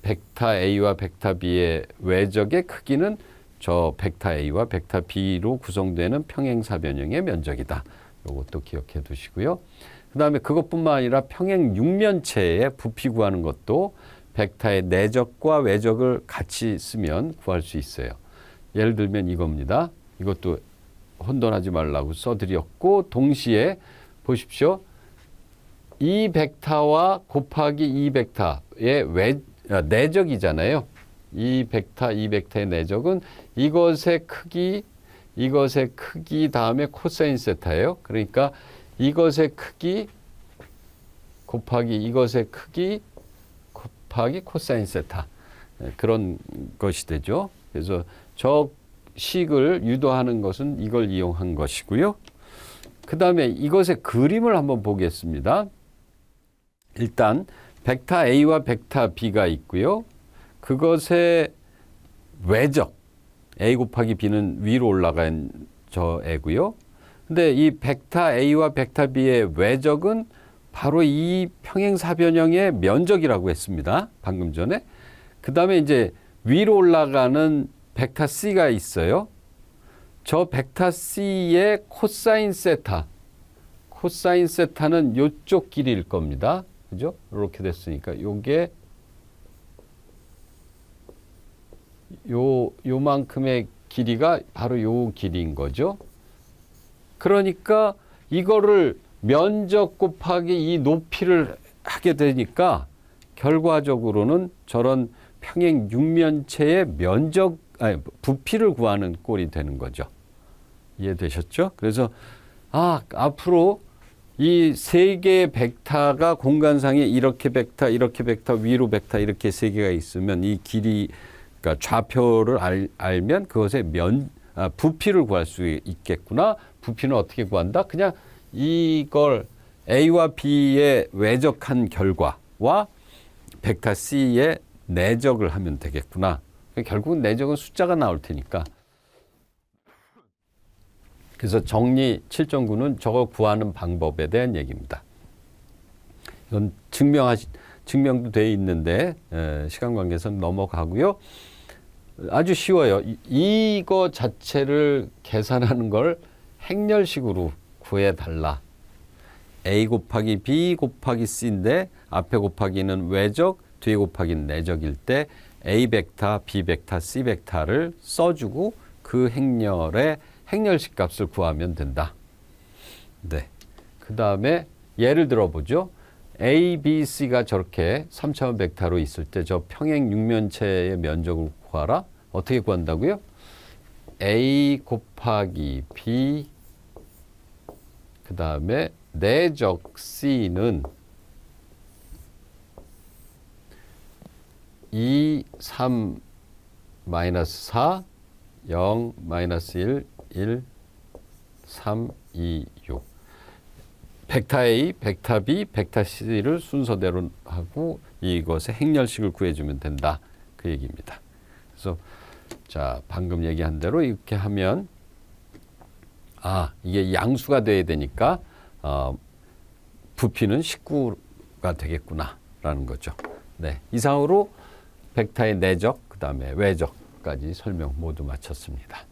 벡터 A와 벡터 B의 외적의 크기는 저 벡터 A와 벡터 B로 구성되는 평행사변형의 면적이다. 이것도 기억해 두시고요. 그 다음에 그것뿐만 아니라 평행 육면체의 부피 구하는 것도 벡터의 내적과 외적을 같이 쓰면 구할 수 있어요. 예를 들면 이겁니다. 이것도 혼돈하지 말라고 써드렸고, 동시에 보십시오. 이 벡터와 곱하기 이 벡터의 내적이잖아요. 이 벡터, 이 벡터의 내적은 이것의 크기 다음에 코사인 세타예요. 그러니까 이것의 크기 곱하기 이것의 크기 곱하기 코사인 세타. 그런 것이 되죠. 그래서 저 식을 유도하는 것은 이걸 이용한 것이고요. 그 다음에 이것의 그림을 한번 보겠습니다. 일단 벡터 A와 벡터 B가 있고요. 그것의 외적 A 곱하기 B는 위로 올라간 저 애고요. 근데 이 벡터 A와 벡터 B의 외적은 바로 이 평행사변형의 면적이라고 했습니다. 방금 전에. 그 다음에 이제 위로 올라가는 벡터 C가 있어요. 저 벡터 C의 코사인 세타는 이쪽 길이일 겁니다. 그죠? 이렇게 됐으니까 요게 요만큼의 길이가 바로 요 길이인 거죠. 그러니까 이거를 면적 곱하기 이 높이를 하게 되니까 결과적으로는 저런 평행 육면체의 부피를 구하는 꼴이 되는 거죠. 이해되셨죠? 그래서 앞으로 이 세 개의 벡터가 공간상에 이렇게 벡터, 위로 벡터 이렇게 세 개가 있으면 이 길이, 그러니까 좌표를 알면 그것의 부피를 구할 수 있겠구나. 부피는 어떻게 구한다? 그냥 이걸 A와 B의 외적한 결과와 벡터 C의 내적을 하면 되겠구나. 결국은 내적은 숫자가 나올 테니까. 그래서 정리 7.9는 저거 구하는 방법에 대한 얘기입니다. 이건 증명도 돼 있는데 시간 관계상 넘어가고요. 아주 쉬워요. 이거 자체를 계산하는 걸 행렬식으로 구해달라. A 곱하기 B 곱하기 C인데 앞에 곱하기는 외적, 뒤에 곱하기는 내적일 때 A 벡터, B 벡터, C 벡터를 써주고 그 행렬의 행렬식 값을 구하면 된다. 네. 그 다음에 예를 들어 보죠. A, B, C가 저렇게 3차원 벡터로 있을 때 저 평행 육면체의 면적을 구하라. 어떻게 구한다고요? A 곱하기 B 그 다음에 내적 C는 2, 3, 마이너스 4, 0, 마이너스 1, 1, 3, 2, 6. 벡터 A, 벡터 B, 벡터 C를 순서대로 하고 이것의 행렬식을 구해주면 된다. 그 얘기입니다. 그래서 자 방금 얘기한 대로 이렇게 하면 이게 양수가 돼야 되니까 부피는 19가 되겠구나라는 거죠. 네, 이상으로 벡터의 내적, 그 다음에 외적까지 설명 모두 마쳤습니다.